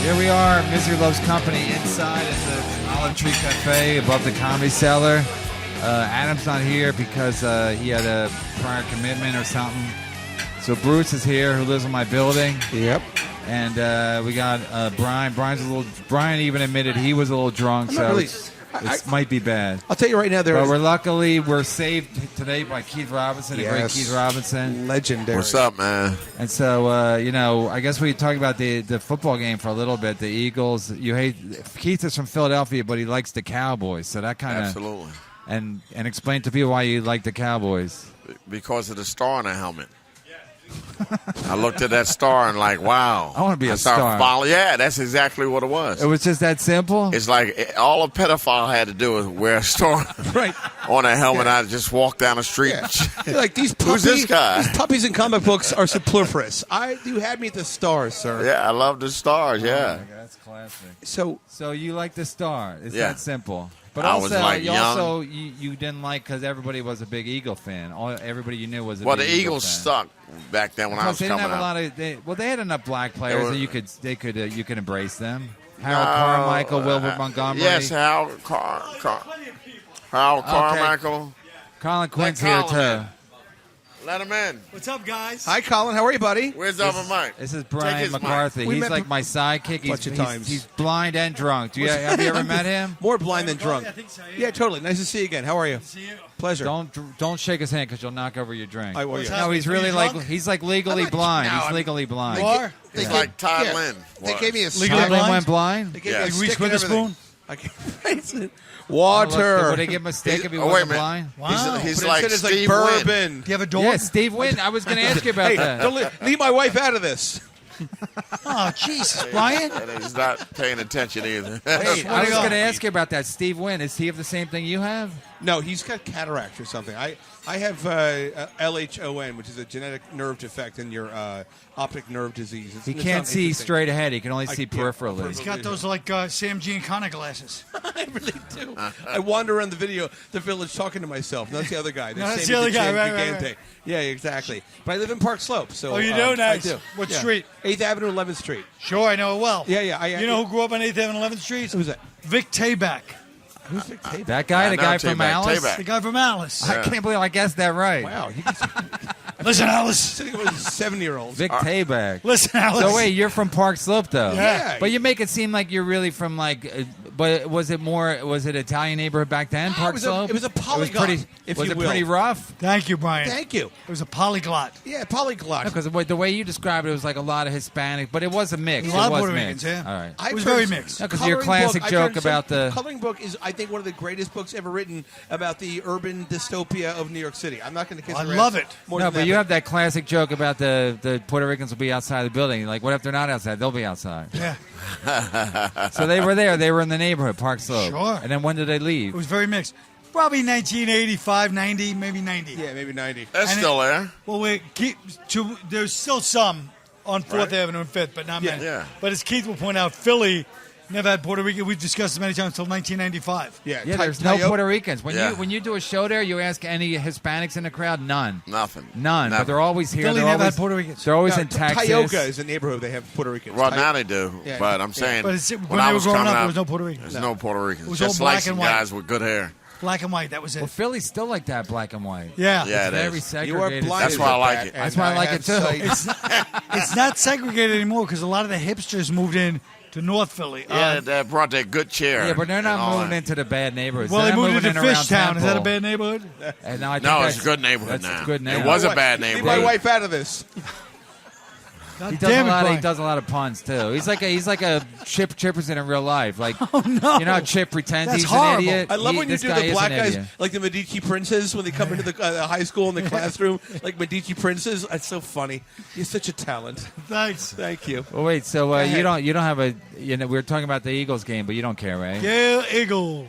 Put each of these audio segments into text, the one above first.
Here we are, Misery Loves Company, inside at the Olive Tree Cafe above the Comedy Cellar. Adam's not here because he had a prior commitment or something. So Bruce is here, who lives in my building. Yep. And we got Brian. Brian even admitted he was a little drunk, so it might be bad. I'll tell you right now, we're saved today by Keith Robinson, the great Keith Robinson. Legendary. What's up, man? And so, I guess we talk about the football game for a little bit. The Eagles. Keith is from Philadelphia, but he likes the Cowboys. So that kind of absolutely. And explain to people why you like the Cowboys. Because of the star on the helmet. I looked at that star and like, wow. I want to be a star. Yeah, that's exactly what it was. It was just that simple? It's like all a pedophile had to do was wear a star on a helmet. I just walk down the street. Yeah. Like these puppies, who's this guy? These puppies in comic books are superfluous. You had me at the stars, sir. Yeah, I love the stars, yeah. Oh my God, that's classic. So you like the star. It's that simple. But I also, was like young. You didn't like because everybody was a big Eagle fan. Everybody you knew was a big the Eagles fan. sucked back then when I was coming have up. They had enough black players that you could embrace them. Harold Carmichael, Wilbert Montgomery. Yes, Harold Carmichael. Colin Quinn's here too. Let him in. What's up, guys? Hi, Colin. How are you, buddy? Where's other Mike? This is Brian McCarthy. He's like my sidekick. He's blind and drunk. Have you ever met him? More blind than drunk. I think so, yeah, totally. Nice to see you again. How are you? Good to see you. Pleasure. Don't shake his hand because you'll knock over your drink. I will. No, he's really he's like legally blind. He's legally blind. You are? He's like Todd Lynn. They gave me a Todd Lynn went blind? They gave me a Like stick Reese and Witherspoon? everything. Water. Would they give him a stick if he wait a wasn't minute. blind? Wow. He's But like instead it's like Steve Wynn. bourbon. Do you have a dog? Yeah, Steve Wynn. I was going to ask you about Hey, that. don't leave my wife out of this. Oh, Jesus, Brian. And he's not paying attention either. Hey, I was going to ask you about that. Steve Wynn. Does he have the same thing you have? No, he's got cataracts or something. I have LHON, which is a genetic nerve defect in your optic nerve disease. He can't see straight ahead. He can only see peripherally. He's got those like Sam Giancana glasses. I really do. I wander around the village talking to myself. That's the other guy. That's the other guy, right. Yeah, exactly. But I live in Park Slope. So, Oh, you do? Nice. I do. What street? 8th Avenue, 11th Street. Sure, I know it well. Yeah. You know who grew up on 8th Avenue and 11th Street? Who's that? Vic Tayback. Who's Vic Tayback? That guy, the guy from Alice? Tayback. The guy from Alice. I can't believe I guessed that right. Wow. Listen, Alice. Sitting with 7-year-olds. Vic Tayback. Listen, Alice. So wait, you're from Park Slope though? Yeah. But you make it seem like you're really from but was it Italian neighborhood back then, Park Slope? It was a polyglot, Was it pretty rough? Thank you, Brian. Thank you. It was a polyglot. Yeah, polyglot. Because the way you described it was like a lot of Hispanic, but it was a mix. A lot it of was Puerto mixed. Ricans, yeah. All right. I It was heard very some mixed. No, 'cause your classic joke about the Coloring Book is, I think, one of the greatest books ever written about the urban dystopia of New York City. I'm not going to kiss I your love ass it. more No, than but that, you have that classic joke about the Puerto Ricans will be outside the building. Like, what if they're not outside? They'll be outside. Yeah. So they were there. They were in the neighborhood, Park Slope. Sure. And then when did they It leave? was very mixed. Probably 1985, 90, maybe 90. Yeah, maybe 90. That's And still there. Well, there's still some on 4th Right. Avenue and 5th, but not many. Yeah. But as Keith will point out, Philly never had Puerto Rican. We've discussed it many times until 1995. Yeah, Yeah, there's no Puerto Ricans. Yeah. When you do a show there, you ask any Hispanics in the crowd, none. Nothing. None. But Never. they're always here. Philly They're never always, had Puerto Ricans. They're always in Texas. Tioga is a neighborhood they have Puerto Ricans. Well, now they do. Yeah. But I'm saying, But it's, when when I they were was growing coming up, up, there was no Puerto Ricans. there's no Puerto Ricans. It was Just all black like some and white. guys with good hair. Black and white, that was it. Well, Philly's still like that, black and white. Yeah. Yeah, It's it very is. segregated. You are blind. That's why I like it. That's why I like it, too. It's not segregated anymore because a lot of the hipsters moved in to North Philly. Yeah, they brought that good chair. Yeah, but they're and not all moving that. into the bad neighborhoods. well, They're they not moved moving into in around Fishtown. Is that a Temple. bad neighborhood? And no, I think No, that's it's a good neighborhood that's now. a good It neighborhood. was a bad Leave neighborhood. my wife out of this. God He does damn a it, lot. He Brian. does a lot of puns too. He's like a Chipperson in real life. Like, Oh, no. you know, how Chip pretends That's he's horrible. an idiot. I love when you This do guy the is black an guys, idiot. like the Medici princes, when they come into the high school in the classroom, like Medici princes. It's so funny. You're such a talent. Thanks. Thank you. Well, wait. So ahead. you don't have a. We were talking about the Eagles game, but you don't care, right? Yeah, Eagle.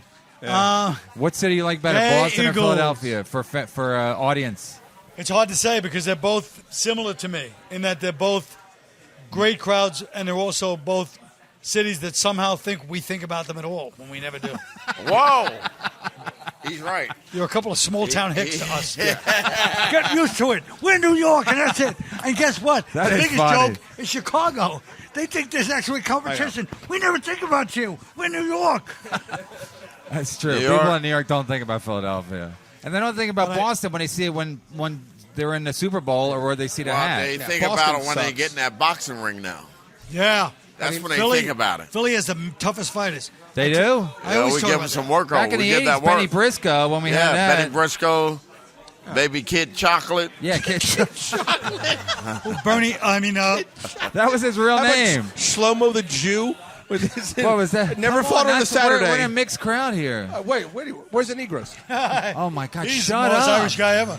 What city you like better, Hey, Boston or Eagles. Philadelphia for audience? It's hard to say because they're both similar to me in that they're both great crowds and they're also both cities that somehow think we think about them at all when we never do. Whoa! He's right. You're a couple of small town hicks to us. Get used to it. We're New York and that's it. And guess what? That the is biggest funny. joke is Chicago. They think there's actually competition. We never think about you. We're New York. That's true. New York. People in New York don't think about Philadelphia. And they don't think about Boston when they see it when they're in the Super Bowl or where they see the hat. They think Boston about it when they sucks. get in that boxing ring now. Yeah. That's when they Philly, think about it. Philly has the toughest fighters. They do? I Yeah, always we talk give about them some that. work Back on. in We the get that 80s, work. Benny Briscoe, when we had Yeah, that. Benny Briscoe, Baby Kid Chocolate. Yeah, Bernie, that was his real How about name. Shlomo the Jew? With his, What was that? Never Come fought on a that's- Saturday. We're in a mixed crowd here. Where's the Negroes? Oh, my God. he's Shut the most up. Irish guy ever.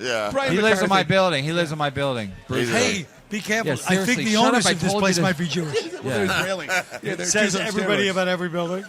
Yeah. Brian He lives in my McCarthy. building. He lives in my building. Bruce. He's- Hey, be careful. Yeah, I seriously, think the shut owners up. I of this told place you to- might be Jewish. Well, they're Israeli. Yeah, they're Says Jews on everybody steroids. about every building.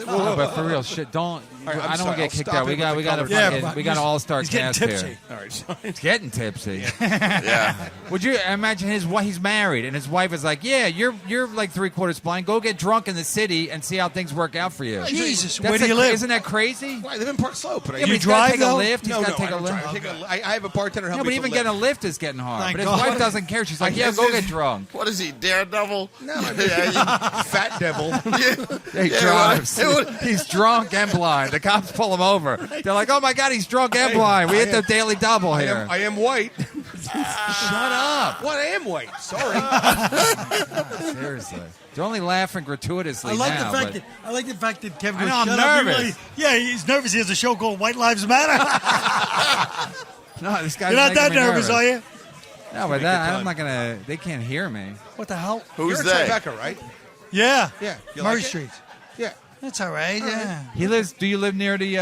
No, but for real, shit, don't. right, I'm I don't sorry, want to I'll get kicked stop out. it We got with a the Yeah, fucking, but we got an all-star he's getting cast tipsy. here. All right, sorry. It's getting tipsy. Yeah. Would you imagine he's married and his wife is like, yeah, you're like 3/4 blind. Go get drunk in the city and see how things work out for you. Jesus, That's where do you live? Isn't that crazy? I live in Park Slope. But Yeah, but You he's gotta drive, take though? a lift. He's no, got to no, take a I, lift. don't drive. I have a bartender help No, me but with even the getting a lift. lift is getting hard. Thank But his God. wife doesn't care. She's like, I yeah, guess go it's- get drunk. What is he, Daredevil? No, fat devil. He drives. He's drunk and blind. The cops pull him over. They're like, oh my God, he's drunk and blind. We hit the daily double here. I am white. Shut up. What? I am white. Sorry. Seriously. They're only laughing gratuitously I like now. the fact but- that I like the fact that Kevin I goes, know, I'm "Shut up." He nervous. yeah, he's nervous. He has a show called White Lives Matter. No, this guy's You're not making that me nervous, are you? No, but that, I'm not going to, they can't hear me. What the hell? Who's You're in they? Tribeca, right? Yeah. Yeah. You Murray like it? Street. Yeah. That's all right. Yeah. He lives, do you live near the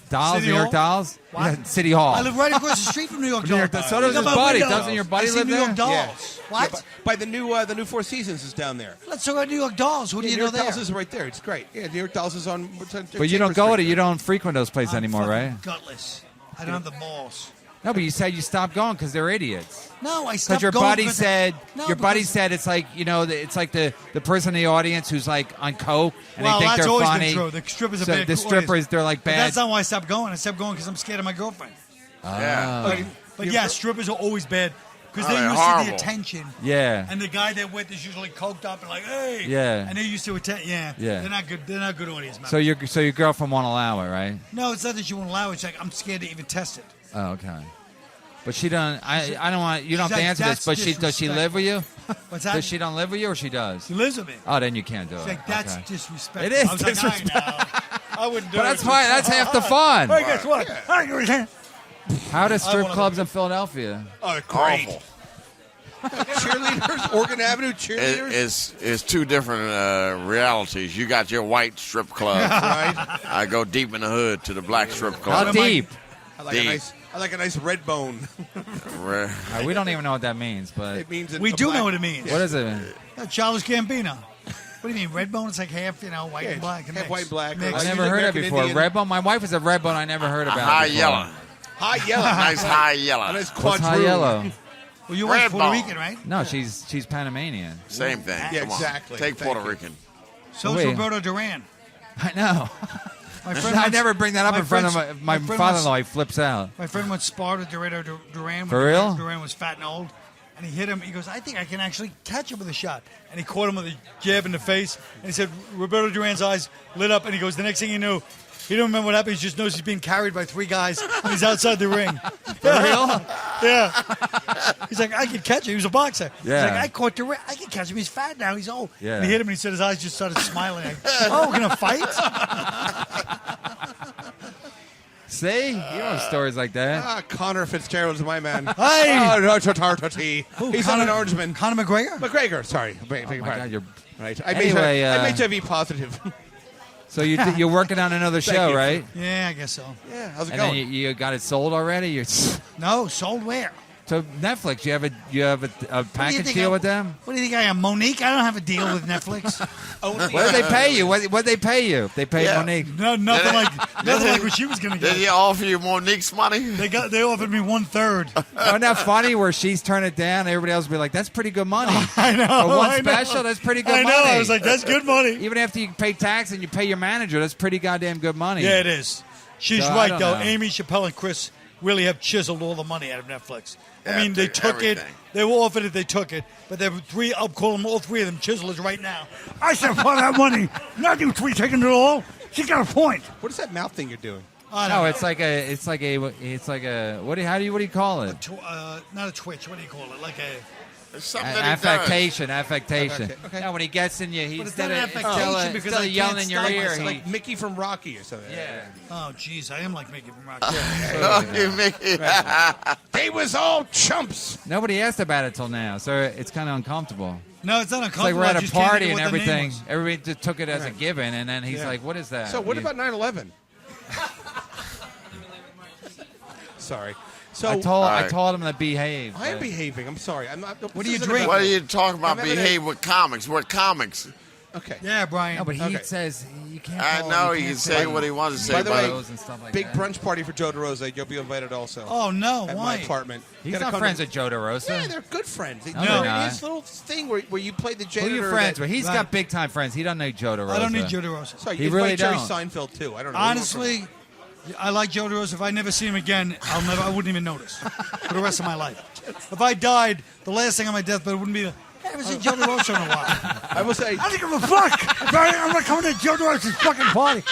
Dolls, City New York Hall? Dolls? What? Yeah, City Hall. I live right across the street from New York New York Dolls. Dolls. So does Look his out my buddy. window. Doesn't your buddy I see live New York there? Dolls. What? Yeah, by the new Four Seasons is down there. Let's talk about New York Dolls. Who do Yeah, you New know York there? Dolls is right there. It's great. Yeah, New York Dolls is on. But you don't go to, you don't frequent those places I'm anymore, fucking right? Gutless. I don't have the balls. No, but you said you stopped going because they're idiots. No, I Because stopped your going buddy because- said, No, your buddy because- said it's like, you know, it's like the person in the audience who's like on coke and Well, they think that's they're always funny. been true. The strippers are So bad. the strippers, they're like But bad. that's not why I stopped going. I stopped going because I'm scared of my girlfriend. Yeah. But yeah, strippers are always bad because Oh, they're they're used to the horrible. attention. Yeah. And the guy they're with is usually coked up and like, hey. Yeah. And they're used to attend. Yeah. Yeah. They're not good. They're not good audience members. So your girlfriend won't allow it, right? No, it's not that you won't allow it. It's like I'm scared to even test it. Oh, okay. But she don't. I don't want. You don't have to She's like, answer this. "That's But does she live with you? What's that? Does she don't live with you, or she does? She lives with me. Oh, then you can't do She's it. like, that's Okay. disrespectful. It is I was like, disrespectful. I wouldn't do But it. that's fine. That's half the fun. Hey, guess what? How do strip wanna- clubs in Philadelphia? Oh, great. Awful. Cheerleaders, Oregon Avenue cheerleaders. It's two different realities. You got your white strip club. Right. I go deep in the hood to the black strip How club. deep? I like Deep. a nice red bone. Re- We don't even know what that means. But It means We do know what it means. what is it? Childish Gambino. What do you mean, red bone? It's like half, white and black. And half mixed. white and black. Mixed. I Like never usually heard of it American before. Indian. Redbone. My wife is a redbone. I never heard about high it before. yellow. High yellow. Nice high A yellow. nice What's quadroon. high yellow? Well, you were Red Puerto bone. Rican, right? No, she's Panamanian. Same thing. Yeah, Come on. exactly. Take Thank Puerto you. Rican. So is Wait. Roberto Duran. I know. My friend I once- never bring that up my in front of friend's- my friend father-in-law. once- He flips out. My friend once sparred with Roberto Duran. For when real? Duran was fat and old. And he hit him. He goes, I think I can actually catch him with a shot. And he caught him with a jab in the face. And he said, Roberto Duran's eyes lit up. And he goes, the next thing he knew, he don't remember what happened. He just knows he's being carried by 3 guys. And he's outside the ring. For real? Yeah. He's like, I could catch him. He was a boxer. Yeah. He's like, I caught Duran. I can catch him. He's fat now. He's old. Yeah. And he hit him and he said his eyes just started smiling. Like, oh, we're going to fight? See? You know stories like that. Ah, Connor Fitzgerald's my man. Hey! Oh, no, Tartati. He's on an Orangeman. Conor McGregor? McGregor, sorry. Beg Oh your my pardon. God, you're. Right. Anyway, I'm HIV positive. So you're working on another show, you. right? Yeah, I guess so. Yeah, how's it And then going? you got it sold already. You're No, sold where? so Netflix. You have a package think deal I- with them. What do you think I am, Monique? I don't have a deal with Netflix. Only, What did they pay you? What did they pay you? They paid Yeah. Monique. No, nothing like what she was going to Did get. he offer you Monique's money? They offered me 1/3. Isn't that funny? Where she's turned it down, everybody else will be like, "That's pretty good money." I know. For one I know. special, that's pretty good I know. money. I was like, that's good money. Even after you pay tax and you pay your manager, that's pretty goddamn good money. Yeah, it is. She's So, I right, don't though. know. Amy Chappelle and Chris really have chiseled all the money out of Netflix. I mean, they After took it. everything. They were offered it. They took it. But there were three. I'll call them all three of them chiselers right now. I said for that money, not you three taking it all. She got a point. What is that mouth thing you're doing? No, it's like a what do you call it? Not a twitch. What do you call it? Like a. It's something that he does. Affectation. Okay. No, when he gets in you, But he's it's not an affectation because I yelling can't in your stop ear. myself. He, Like Mickey from Rocky or something. yeah. Oh, jeez, I am like Mickey from Rocky. Oh, you make it. They was all chumps. Nobody asked about it till now, so it's kind of uncomfortable. No, it's not It's like uncomfortable. we're at I a just can't party think and of what the name everything. was. Everybody just took it as a given, and then he's Yeah. like, "What is that?" So what You- about 9/11? Sorry. So I told him to behave. I am but- behaving. I'm sorry. I'm not. What do you this isn't drink? about- What are you talking about? I'm having Behave with comics. We're comics. Okay. Yeah, Brian. No, but he Okay. says you can't. I call know him, he you can can't say what he wants to say, By the way, but those and stuff like Big that. brunch party for Joe DeRosa. You'll be invited also. Oh no, At why? my apartment. He's Gotta not come friends to- with Joe DeRosa. Yeah, they're good friends. No, they're not. His little thing where you play the Who janitor. are you friends that- with? He's Right. got big time friends. He doesn't know Joe DeRosa. I don't need Joe DeRosa. Sorry, He you really invite Jerry don't. Seinfeld too. I don't know. Honestly, I like Joe DeRosa. If I never see him again, I wouldn't even notice for the rest of my life. If I died, the last thing on my deathbed wouldn't be, I haven't seen Joe DeRosa in a while. I will say. I don't give a fuck. I'm not coming to Joe DeRosa's fucking party.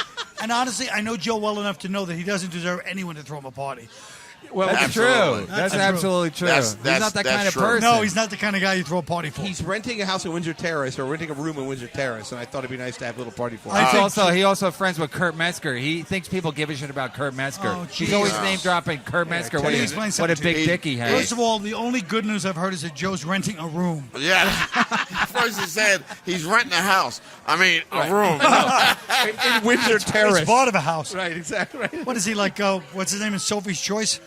And honestly, I know Joe well enough to know that he doesn't deserve anyone to throw him a party. Well, That's Absolutely. true. That's true. absolutely true. That's- He's not that that's kind of true. person. No, he's not the kind of guy you throw a party for. he's renting a house in Windsor Terrace or renting a room in Windsor Terrace, and I thought it'd be nice to have a little party for him. He also friends with Kurt Metzger. He thinks people give a shit about Kurt Metzger. Oh, He's geez. always name dropping Kurt Metzger. Can you explain What a something to big me? dick he First has. of all, the only good news I've heard is that Joe's renting a room. yeah. First he said he's renting a house. I mean, a room. in Windsor Terrace. It's part of a house. Right, exactly. Right. What is he like? What's his name? Is Sophie's Choice?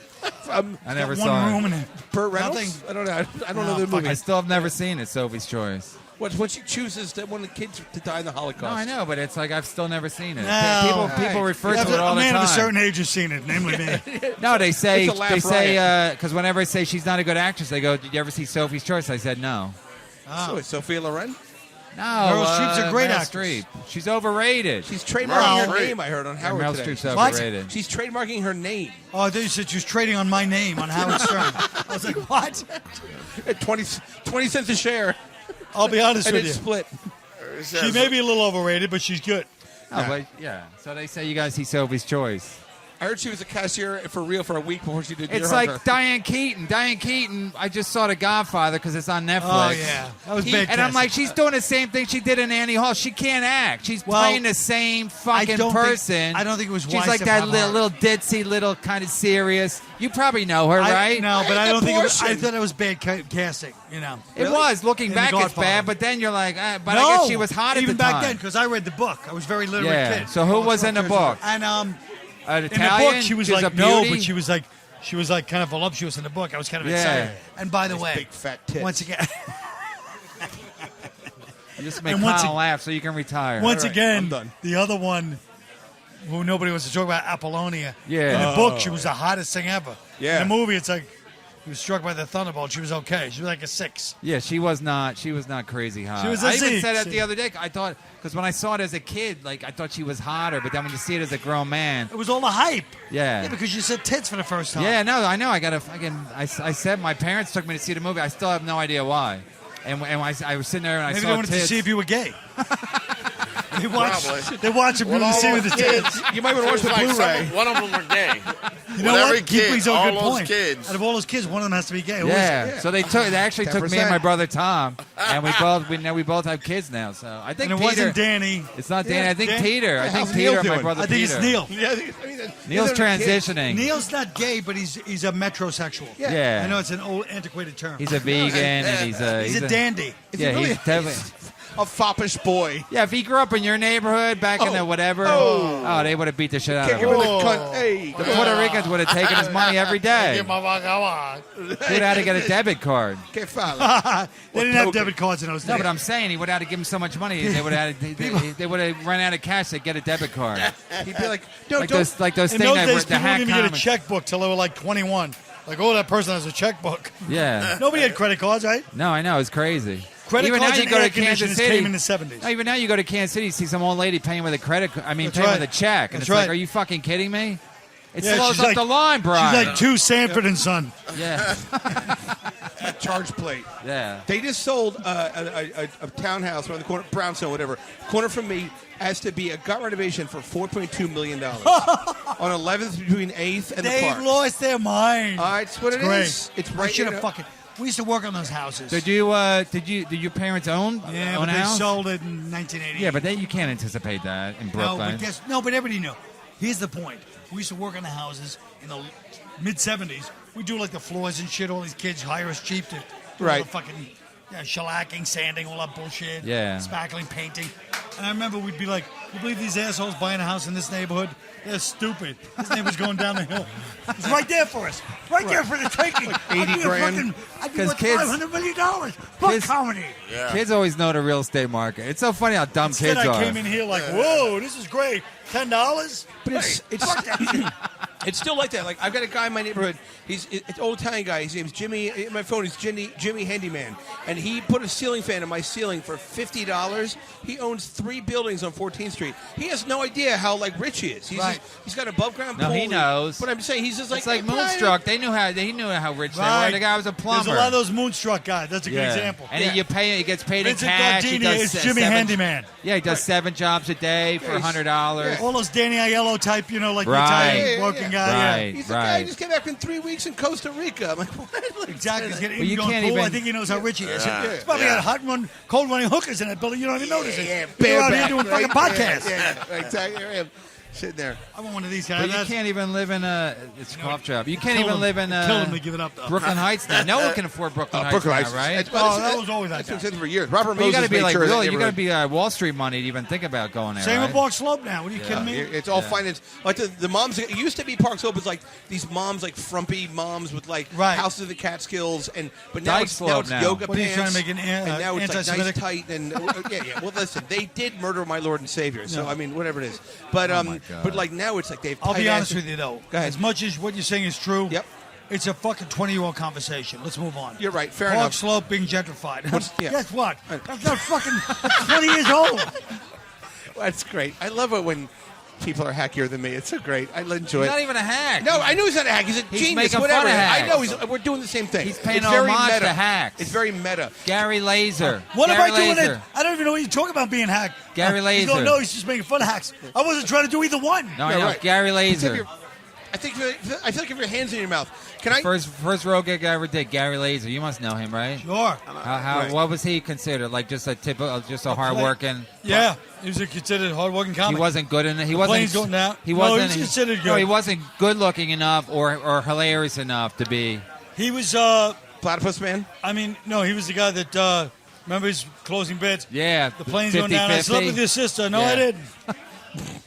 I never One saw room it. and Burt Reynolds? nothing. I don't know. I don't No, know the fuck, movie. I still have never seen it. Sophie's Choice. When she chooses one of the kids to die in the Holocaust. No, I know, but it's like I've still never seen it. No. People refer Yeah, to it all a the man of a time. certain age has seen it, namely me. No, they say It's a laugh because whenever I say she's not a good actress, they go, "Did you ever see Sophie's Choice?" I said no. So is Sophia Loren? No, Meryl Streep's a great Meryl actress. Streep. She's overrated. She's trademarking Meryl her Streep. name, I heard on Howard Meryl today. Streep's What? overrated. She's trademarking her name Oh, I thought you said she was trading on my name on Howard Stern. I was like, what? at 20 cents a share, I'll be honest and with it's you. split. He She says, may be a little overrated, but she's good. Oh, but yeah. So they say you guys see Sophie's Choice. I heard she was a cashier for real for a week before she did Deer It's Hunter. like Diane Keaton. Diane Keaton, I just saw The Godfather because it's on Netflix. Oh, yeah. That was bad And I'm casting. like, she's doing the same thing she did in Annie Hall. She can't act. She's Well, playing the same fucking don't think- person. I don't think it was She's wise like to that have her. little ditzy, little kind of serious. You probably know her, right? No, but I don't think it was, I Abortion. thought it was bad casting, you know. It was. Looking In back, The it's Godfather. bad, but then you're like, but no, I guess she was hot at even the back time. then, because I read the book. I was a very literate Yeah. kid. So who was in the book? And An in the Italian? book, she was a like, no, beauty? but she was like kind of voluptuous in the book. I was kind of Yeah. excited. And by the way, big fat tits. once again, You just make and once Colin ag- laugh so you can retire. once All right, again, I'm done. the other one, who nobody wants to talk about, Apollonia. Yeah. In the book, she was the hottest thing ever. Yeah. In the movie, it's like he was struck by the thunderbolt. She was okay. She was like a 6. Yeah, she was not crazy hot. She was a I even C. said it the other day. I thought because when I saw it as a kid, like I thought she was hotter, but then when you see it as a grown man, It was all the hype. yeah. Yeah, because you said tits for the first time. Yeah, no, I know. I got to fucking. I said my parents took me to see the movie. I still have no idea why. And I was sitting there and I Maybe saw they wanted tits. to see if you were gay. They Probably. watch a Well, movie to all see with those the kids, tits. You might want to watch it the was like Blu-ray. one of them were gay. You know With what? every kid, He brings up a all good those point. kids. Out of all those kids, one of them has to be gay. Who is it? Yeah. So they actually took me 10%. and my brother Tom, and we both have kids now. So I think And it Peter. wasn't Danny. It's not Danny. I think Dan- Peter. I think how's Peter Neil and my doing? brother I think Peter. it's Neil. Yeah, I mean, Neil's these are the kids. transitioning. Neil's not gay, but he's a metrosexual. Yeah. I know it's an old antiquated term. He's a vegan and he's He's a dandy. Is Yeah, he really he's definitely. a foppish boy. Yeah, if he grew up in your neighborhood back in the whatever, they would have beat the shit out of Can't give him. him the cunt. Hey, The Puerto Ricans would have taken his money every day. He would have had to get a debit card. can't follow. They didn't have debit cards in those days. No, but I'm saying he would have had to give him so much money. They would have they would have run out of cash to get a debit card. He'd be like, no, Like don't. those in things those that days, were the people hack didn't even get a comics. checkbook till they were like 21. Like, oh, that person has a checkbook. Yeah. Nobody had credit cards, right? No, I know it's crazy. Credit Even cards now you and go air to Kansas conditioners City. came in the 70s. No, even now you go to Kansas City, you see some old lady paying with a credit. That's paying right. with a check, and That's it's like, right. are you fucking kidding me? It Yeah, slows she's up like- the line, Brian. She's like 2 Sanford and Son. Yeah. Charge plate. Yeah. They just sold a townhouse around the corner, Brownstone, whatever, corner from me, as to be a gut renovation for $4.2 million on 11th between 8th and the They park. lost their mind. It's what it Great. is. It's I right. should you have know. fucking. We used to work on those houses. Did your parents own Yeah, own but a they house? sold it in 1980. Yeah, but you can't anticipate that in Brooklyn. But everybody knew. Here's the point. We used to work on the houses in the mid 70s. We do like the floors and shit. All these kids hire us cheap to do all Right. the fucking shellacking, sanding, all that bullshit. Yeah. Spackling, painting. And I remember we'd be like, you believe these assholes buying a house in this neighborhood? They're stupid. This neighborhood's going down the hill. It's right there for us. Right there for the taking. Like 80 grand. I'd be 'Cause worth kids- $500 million. Fuck kids- comedy. Yeah. Kids always know the real estate market. It's so funny how dumb Instead, kids I are. came in here like, whoa, this is great. $10? But it's still like that. Like I've got a guy in my neighborhood. He's an old Italian guy. His name's Jimmy. In my phone, he's Jimmy Handyman, and he put a ceiling fan in my ceiling for $50. He owns 3 buildings on 14th Street. He has no idea how rich he is. He's got above ground No, pool. he knows. But I'm saying he's just like It's like hey, Brian, Moonstruck. He knew how rich they Right. were. The guy was a plumber. There's a lot of those Moonstruck guys. That's a good Yeah. example. And he gets paid Vincent in cash. He Gardini does is Jimmy 7 Handyman. Yeah, he does 7 jobs a day for he's- $100. All those Danny Aiello type, like the Right. Italian Yeah, working yeah. guy. Right. He's the guy who just came back from 3 weeks in Costa Rica. I'm like, what? Like, Exactly. He's getting Well, you going can't pool. I even- think he knows how rich he is. Yeah. He's probably Yeah. got cold running hookers in that building. You don't even notice it. Yeah, You're out here bareback, doing fucking right? podcasts. Yeah, exactly. Here I am, sitting there. I want one of these But guys. you That's- can't even live in it's a cough trap. You can't kill even him. live in Kill him to give it up, though. Brooklyn Heights now. No one can afford Brooklyn Heights Brooklyn now, Heights, right? that was always like That's been that. said for years. Robert But you Moses got to be made like sure that really. they You were- got to be Wall Street money to even think about going there. Same right? with Park Slope now. What are you kidding me? It's all finance. Like the moms. It used to be Park Slope was like these moms, like frumpy moms with like Right. houses of the Catskills, but now Dyke it's Slope now. yoga What are you pants. trying to make an and now it's like nice anti-Semitic? tight and yeah. Well, listen, they did murder my Lord and Savior, so No. I mean, whatever it is. But Oh, my God. but like now it's like they've. I'll be tight honest ass- with you, though. Go ahead. As much as what you're saying is true, Yep. it's a fucking 20-year-old conversation. Let's move on. You're right. Fair Park enough. Slope being gentrified. yeah. Guess what? That's not fucking that's 20 years old. That's great. I love it when people are hackier than me. It's so great. I enjoy He's it. not even a hack. No, I knew he's not a hack. He's a He's genius. making fun Whatever. of I hacks. know. We're doing the same thing. He's paying it's very homage meta. to hacks. It's very meta. Gary Laser. What Gary am I doing? Laser. It? I don't even know what you're talking about being hacked. Gary You Laser. don't know. He's just making fun of hacks. I wasn't trying to do either one. No, I Yeah, know. right. Gary I Laser. feel like if your hands in your mouth. Can I? First road gig I ever did, Gary Laser. You must know him, right? Sure. Right. What was he considered? Like just a typical, just a hard-working. Yeah. He was a considered hard-working comic. He wasn't good enough. He plane's wasn't. going down. He No, wasn't. he was considered No, good. he wasn't good-looking enough or hilarious enough to be. He was, Platypus man. I mean, no, he was the guy that, remember his closing bits? Yeah, The plane's going down. I slept with your sister. No, I Yeah. didn't.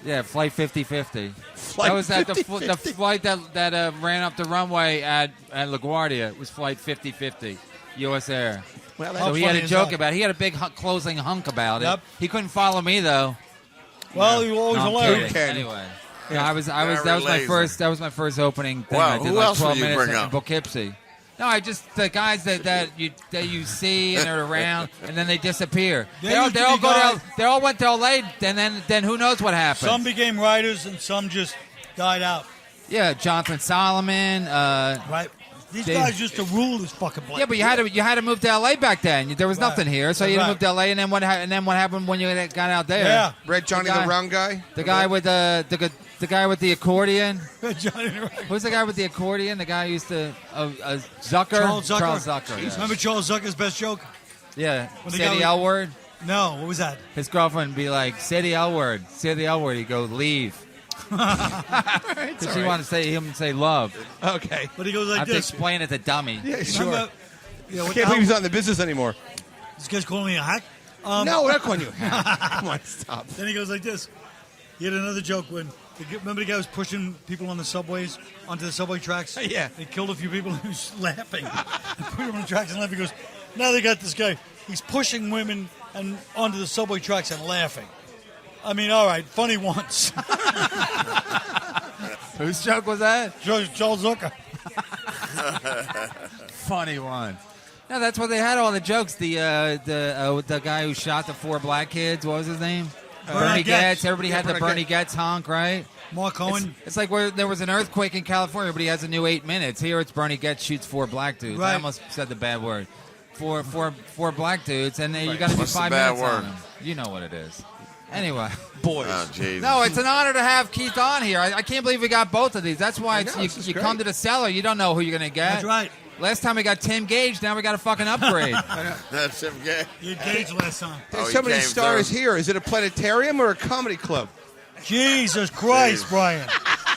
Yeah, flight 5050. Flight That was at the 50-50. flight that ran up the runway at LaGuardia. It was flight 5050, U.S. Air. Well, So that's he had funny a is joke that? about it. He had a big closing hunk about it. Yep. He couldn't follow me though. Well, you were always No, I'm hilarious. kidding. Can. Anyway, yeah, that was Gary Laser. That was my first opening thing. Wow, I did who like else 12 will you minutes bring in up? Poughkeepsie. No, I just the guys that you see and they're around and then they disappear. There used to They all be go guys- to they all went to LA and then who knows what happened. Some became writers and some just died out. Yeah, Jonathan Solomon. Right? These They- guys used to rule this fucking place. Yeah, but you had to move to LA back then. There was Right. nothing here, so you Right. moved to LA. And then what happened when you got out there? Yeah. Red Johnny The guy- the round guy. The guy with the guy with the accordion. Johnny, Who's the guy with the accordion? The guy who used to Zucker. Charles Zucker. Charles Zucker. Yeah. Remember Charles Zucker's best joke? Yeah. When the Say guy the was- L word. No, what was that? His girlfriend would be like, "Say the L word. Say the L word." He'd go, "Leave." Because she wanted to say him say love. Okay. But he goes I like have to this. explain it to dummy. Yeah, sure. Remember, you know, I what can't the believe hell- he's not in the business anymore. This guy's calling me a hack. No, we're not calling you. Come on, stop. Then he goes like this. He had another joke when, remember the guy was pushing people on the subways, onto the subway tracks? Yeah. They killed a few people and he was laughing. They put him on the tracks and laughing. He goes, now they got this guy. He's pushing women and onto the subway tracks and laughing. I mean, all right, funny once. Whose joke was that? Charles Zucker. Funny one. No, that's what they had all the jokes. The guy who shot the 4 black kids. What was his name? Bernie Getz. Everybody had the Bernie Bernie Getz honk, right? Mark Cohen. It's like where there was an earthquake in California, but he has a new 8 minutes. Here it's Bernie Getz shoots 4 black dudes. Right. I almost said the bad word. Four black dudes, and then you got to do What's the 5 bad minutes word? on them. You know what it is. Anyway. Boys. Oh, Jesus. No, it's an honor to have Keith on here. I can't believe we got both of these. That's why I know, this is you great. come to the cellar, you don't know who you're going to get. That's right. Last time we got Tim Gage, now we got a fucking upgrade. That's him gay. You Gage last time. There's Oh, so he many came stars third. here. Is it a planetarium or a comedy club? Jesus Christ, Jeez. Brian.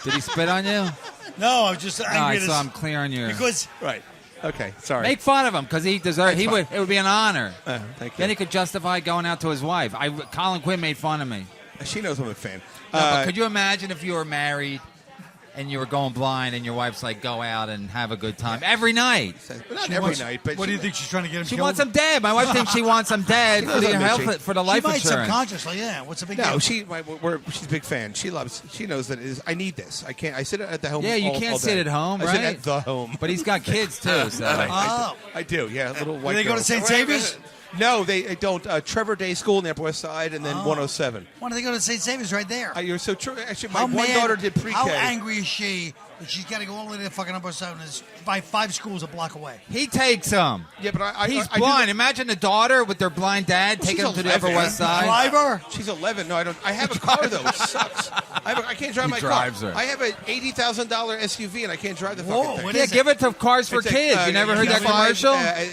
Did he spit on you? No, I was just No, angry. so I'm clearing your... Because Right. Okay, sorry. Make fun of him because he deserves. That's fine. It would be an honor. Thank you. Then he could justify going out to his wife. Colin Quinn made fun of me. She knows I'm a fan. No, but could you imagine if you were married and you were going blind and your wife's like, go out and have a good time every night? Not she every wants- night, but what do you think she's trying to get him She killed? wants him dead. My wife thinks she wants him dead for the knows I'm health, itchy. for the She life might insurance. subconsciously, yeah. What's the big No, deal? she's a big fan. She knows that it is. I need this. I can't. I sit at the home. Yeah, you all can't day. sit at home, I right? sit at the home. But he's got kids too. So Oh. I do. Yeah, little white. Do they go to girls. St. Xavier's? No, they don't. Trevor Day School in the Upper West Side, and then 107. Why don't they go to St. Xavier's right there? You're so true. Actually, my How one mad- daughter did pre-K. How angry is she that she's got to go all the way to the fucking Upper Side and is by 5 schools a block away? he takes him. Yeah, but He's I do blind. the- Imagine the daughter with their blind dad Well, taking she's him to the Upper 11. West Side. Driver? She's 11. No, I don't. I have a car though. It sucks. I can't drive He my drives car. her. I have an $80,000 SUV and I can't drive the Whoa, fucking thing. what Yeah, is give it to Cars for It's a, Kids. You never heard that Q5, commercial?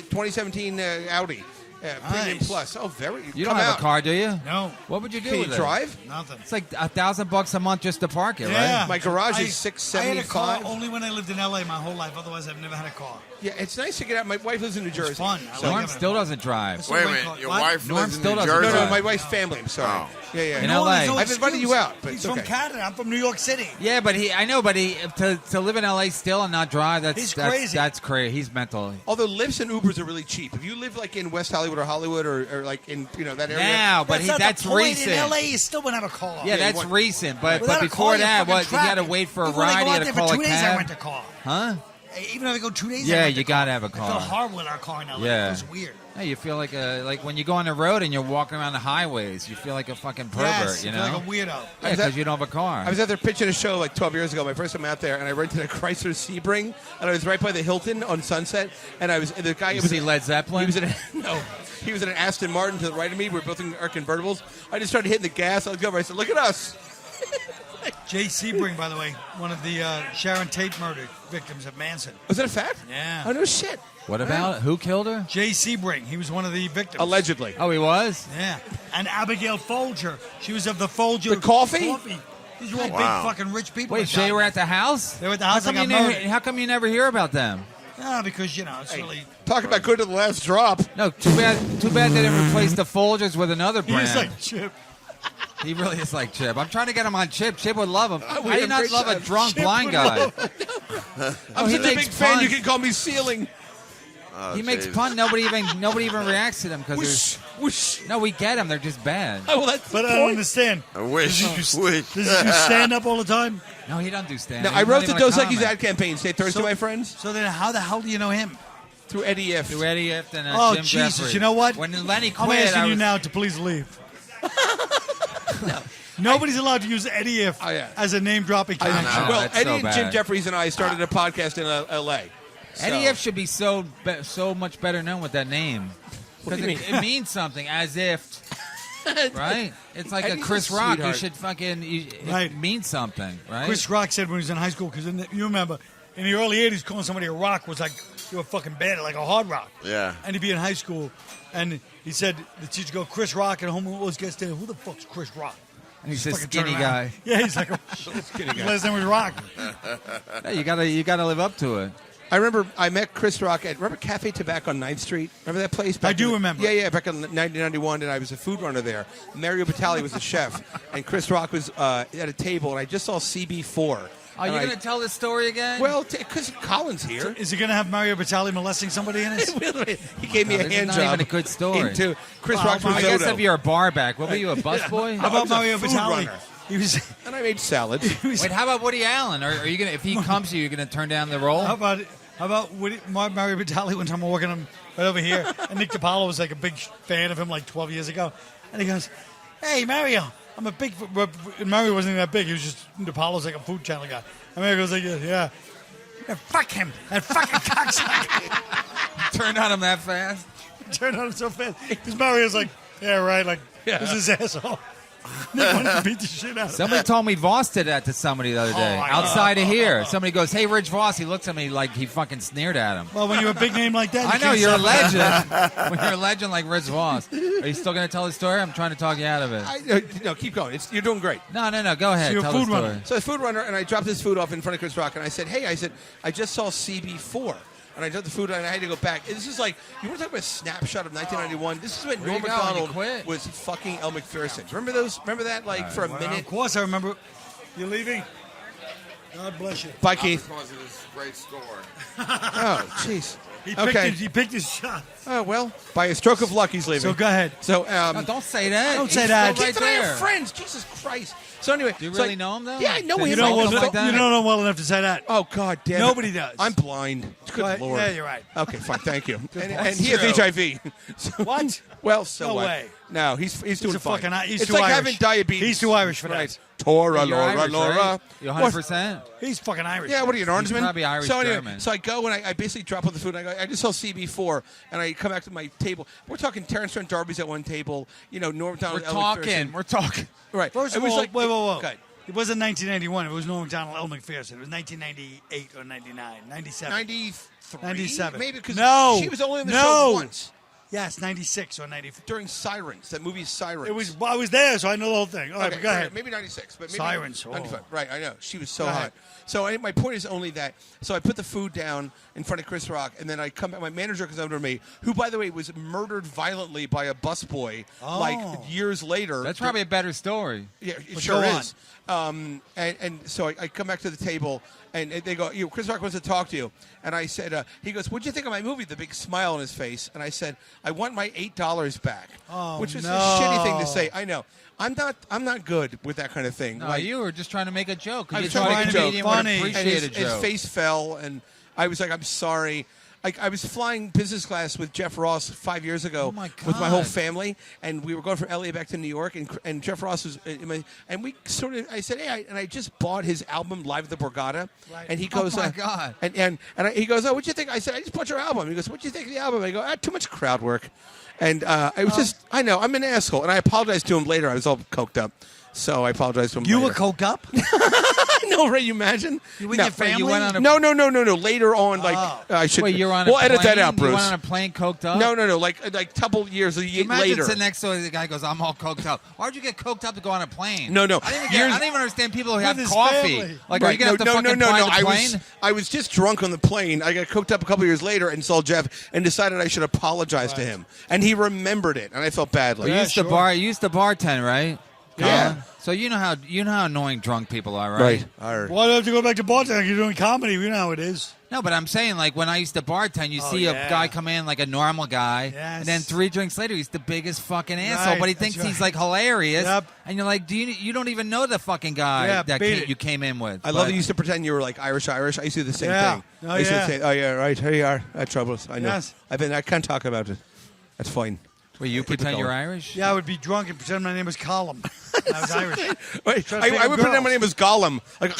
2017 Audi. Premium Nice. Plus. Oh, very. You don't have a car, do you? No, What would you do Can with you it? drive? nothing. It's like $1,000 a month just to park it, Yeah. right? My garage I- is I had a car $675. only when I lived in L.A. my whole life. Otherwise, I've never had a car. Yeah, it's nice to get out. My wife lives in New Jersey. fun. I So- like Norm having a still car. doesn't drive. Wait a What? minute. Your What? wife Norm lives in still New doesn't Jersey? no, drive. my wife's family. I'm sorry. Oh. Yeah. In No, LA. there's no I've invited excuse. you out, but He's it's from okay. Canada. I'm from New York City. Yeah, but to live in LA still and not drive, He's crazy. That's crazy. He's mental. Although lifts and Ubers are really cheap. If you live like in West Hollywood or like in that area. Now, but not that's the point. recent. In L.A., you still wouldn't have a car. Yeah, that's want- recent. But Without a before car, you're that, fucking what you got to trapped. wait for a Before I ride? go You out got to there call for a 2 days, I cab, rent a car. huh? Even if I go 2 days, I Yeah, rent you a got to have a I feel car. horrible in our car in L.A. Yeah. It was weird. Hey, you feel like when you go on the road and you're walking around the highways, you feel like a fucking pervert, Yes, you I feel know? like a weirdo. Yeah, was because at- you don't have a car. I was out there pitching a show like 12 years ago. My first time out there, and I rented a Chrysler Sebring, and I was right by the Hilton on Sunset. And the guy you was see Led Zeppelin? He was in he was in an Aston Martin to the right of me. We were both in our convertibles. I just started hitting the gas. I looked over. I said, "Look at us." Jay Sebring, by the way, one of the Sharon Tate murder victims of Manson. Was that a fact? Yeah. Oh no shit. What about it? Who killed her? Jay Sebring, he was one of the victims. Allegedly. Oh, he was? Yeah. And Abigail Folger, she was of the Folger. The coffee? These are all Wow. big fucking rich people. Wait, that they died. were at the house? They were at the house, How come, they you got never, murdered. how come you never hear about them? Yeah, because, it's really... Talk about good to the last drop. No, too bad they didn't replace the Folgers with another He brand. is like Chip. He really is like Chip. I'm trying to get him on Chip. Chip would love him. we How do you had a not great love a time. drunk Chip blind would guy? I'm he such a big makes fan. You puns. can call me Ceiling. Oh, He makes Jesus. pun. Nobody even reacts to them because Whoosh, whoosh. no, we get them. They're just bad. Oh, well, that's But the I don't point. understand. I wish. Does he stand up all the time? No, he doesn't do stand. No, I wrote the Dos Equis ad campaign. Say Thursday, my friends. So then how the hell do you know him? Through Eddie F. Through Eddie Ifton and Oh, Jim Jesus. Jeffries. You know what? When Lenny quit, I'm asking I you was, now to please leave. Nobody's allowed to use Eddie If Oh, yeah. as a name-dropping connection. know. Well, that's Eddie so and bad. Jim Jeffries and I started a podcast in L.A. Eddie F should be so much better known with that name What because do you it means something. As if, right? It's like Eddie's a Chris a Rock. You sweetheart. should fucking. It Right. means something, right? Chris Rock said when he was in high school, because you remember, in the early 80s, calling somebody a rock was like, you were fucking bad, like a hard rock. Yeah. And he'd be in high school, and he said, the teacher would go, Chris Rock, and home always gets there, who the fuck's Chris Rock? And he says Fucking turn skinny around. guy. Yeah, he's like, oh, shit. Skinny guy. Last name was Rock. Hey, you gotta live up to it. I remember I met Chris Rock at Cafe Tobacco on 9th Street. Remember that place? I do remember. Yeah, back in 1991, and I was a food runner there. Mario Batali was the chef, and Chris Rock was at a table, and I just saw CB4. Are you gonna tell this story again? Well, because Colin's here. Is he going to have Mario Batali molesting somebody in it? He gave me No, a this is hand not job. even a good story. Into Chris Well, Rock's I guess risotto. if you're a bar back, what were you, a busboy? How I about was a Mario food Batali? runner. He was. And I made salads. Wait, how about Woody Allen? Are you gonna? If he comes to you, you're gonna turn down the role? How about Mario Batali one time I'm walking him right over here, and Nick DiPaolo was like a big fan of him like 12 years ago, and he goes, hey, Mario, I'm a big... Mario wasn't even that big. He was just... Apollo's like a food channel guy. And Mario goes like, yeah. Yeah, fuck him. That fucking cocksucker. Turned on him that fast. Turned on him so fast. Because Mario's like, yeah, right, like, this is his asshole. Nick wanted to beat the shit out of him. Somebody told me Voss did that to somebody the other day. Outside of here. Somebody goes, hey, Rich Voss. He looks at me like he fucking sneered at him. Well, when you're a big name like that... I know, you're a legend. When you're a legend like Rich Voss. Are you still going to tell the story? I'm trying to talk you out of it. No, keep going. You're doing great. No. Go ahead. So you're a tell food the story. runner. So I was food runner, and I dropped this food off in front of Chris Rock, and I said, hey, I just saw CB4. And I took the food, and I had to go back. This is like, you want to talk about a snapshot of 1991? This is when Where Norm you going? You Macdonald quit? was fucking Elle Macpherson. Remember those? Remember that, like, for a Well, minute? of course I remember. You're leaving? God bless you. Bye, Keith. Because of this great store. Oh, jeez. He picked his shot. Oh, well, by a stroke of luck, he's leaving. So go ahead. So, No, don't say that. Don't He's say that. still Keith Right and I there. are friends. Jesus Christ. So anyway. Do you so really know him, though? Yeah, I know Does him. he You don't, like well, stuff like that? you don't know well enough to say that. Oh, God damn it. Nobody does. I'm blind. Good Right, Lord. yeah, you're right. Okay, fine. Thank you. and That's he has true. HIV. So, What? Well, so No what? way. No, he's doing a fine. fucking- he's it's too like Irish. having diabetes. He's too Irish for that. Right. Tora, You're Laura, Irish, Laura. right? You're What? 100%. He's fucking Irish. Yeah, what are you, an orangeman? probably Irish so anyway, German. so I go and I basically drop off the food. And I go, I just saw CB4, and I come back to my table. We're talking Terrence Trent D'Arby's at one table. You know, Norm Macdonald. We're talking. Right. First It of was all, like, whoa. Good. It wasn't 1991. It was Norm Macdonald, Elle Macpherson. It was 1998 or 99, 97. 93? 97. Maybe because No. she was only in the No. show once. Yes, 96 or 94. During Sirens, that movie Sirens. I was there, so I know the whole thing. All right, Okay, but go ahead. Maybe 96, but maybe Sirens, 95. oh. Right, I know. She was so Go hot. ahead. So my point is only that. So I put the food down in front of Chris Rock, and then I come back. My manager comes over to me, who, by the way, was murdered violently by a busboy like years later. That's probably a better story. Yeah, it But sure go is. And so I come back to the table, and they go, Chris Rock wants to talk to you. And I said, he goes, what'd you think of my movie? The big smile on his face. And I said, I want my $8 back. Oh, which was no. a shitty thing to say. I know. I'm not good with that kind of thing. No, you were just trying to make a joke. 'cause I you was trying to thought make a a joke. comedian would Funny. appreciate and a his joke. face fell, and I was like, I'm sorry. I was flying business class with Jeff Ross 5 years ago Oh, my with my whole God. family, and we were going from LA back to New York, and Jeff Ross was, and we sort of, I said, hey, I just bought his album Live at the Borgata, and he goes, Oh, my God. he goes, oh, what'd you think? I said, I just bought your album. He goes, what'd you think of the album? I go, too much crowd work, and I was just, I know, I'm an asshole, and I apologized to him later. I was all coked up. So I apologize to him. You were later. coked up? No, Ray, you imagine? You with No. your family? you went on a- No. Later on, like I should. Wait, you're on We'll a edit plane? that out, Bruce. You went on a plane coked up? No. Like couple years Imagine later. sitting next to the guy goes, I'm all coked up. Why'd you get coked up to go on a plane? No. I don't even understand people who have his coffee. family. Like, are you going to have to fucking fly the plane? I was just drunk on the plane. I got cooked up a couple years later and saw Jeff and decided I should apologize to him. And he remembered it, and I felt badly. You used to bartend, right? Yeah. Colin? So you know how annoying drunk people are, right? Right. Why do you have to go back to bartending? You're doing comedy. We know how it is. No, but I'm saying, like, when I used to bartend, you see yeah. a guy come in like a normal guy, Yes. and then 3 drinks later, he's the biggest fucking asshole, Right, but he that's thinks he's, right. like, hilarious, Yep. and you're like, you don't even know the fucking guy Yeah, that beat it. you came in with. I love that you used to pretend you were like Irish. I used to do the same Yeah. thing. Oh, I used yeah. to say, oh yeah, right, here you are. That troubles. I know. Yes. I can't talk about it. That's fine. Wait, you Keep it pretend you're going. Irish? Yeah, I would be drunk and pretend my name was Colin. I was Irish. Wait, Try to pick I up would pretend my girls. name was Gollum. Like,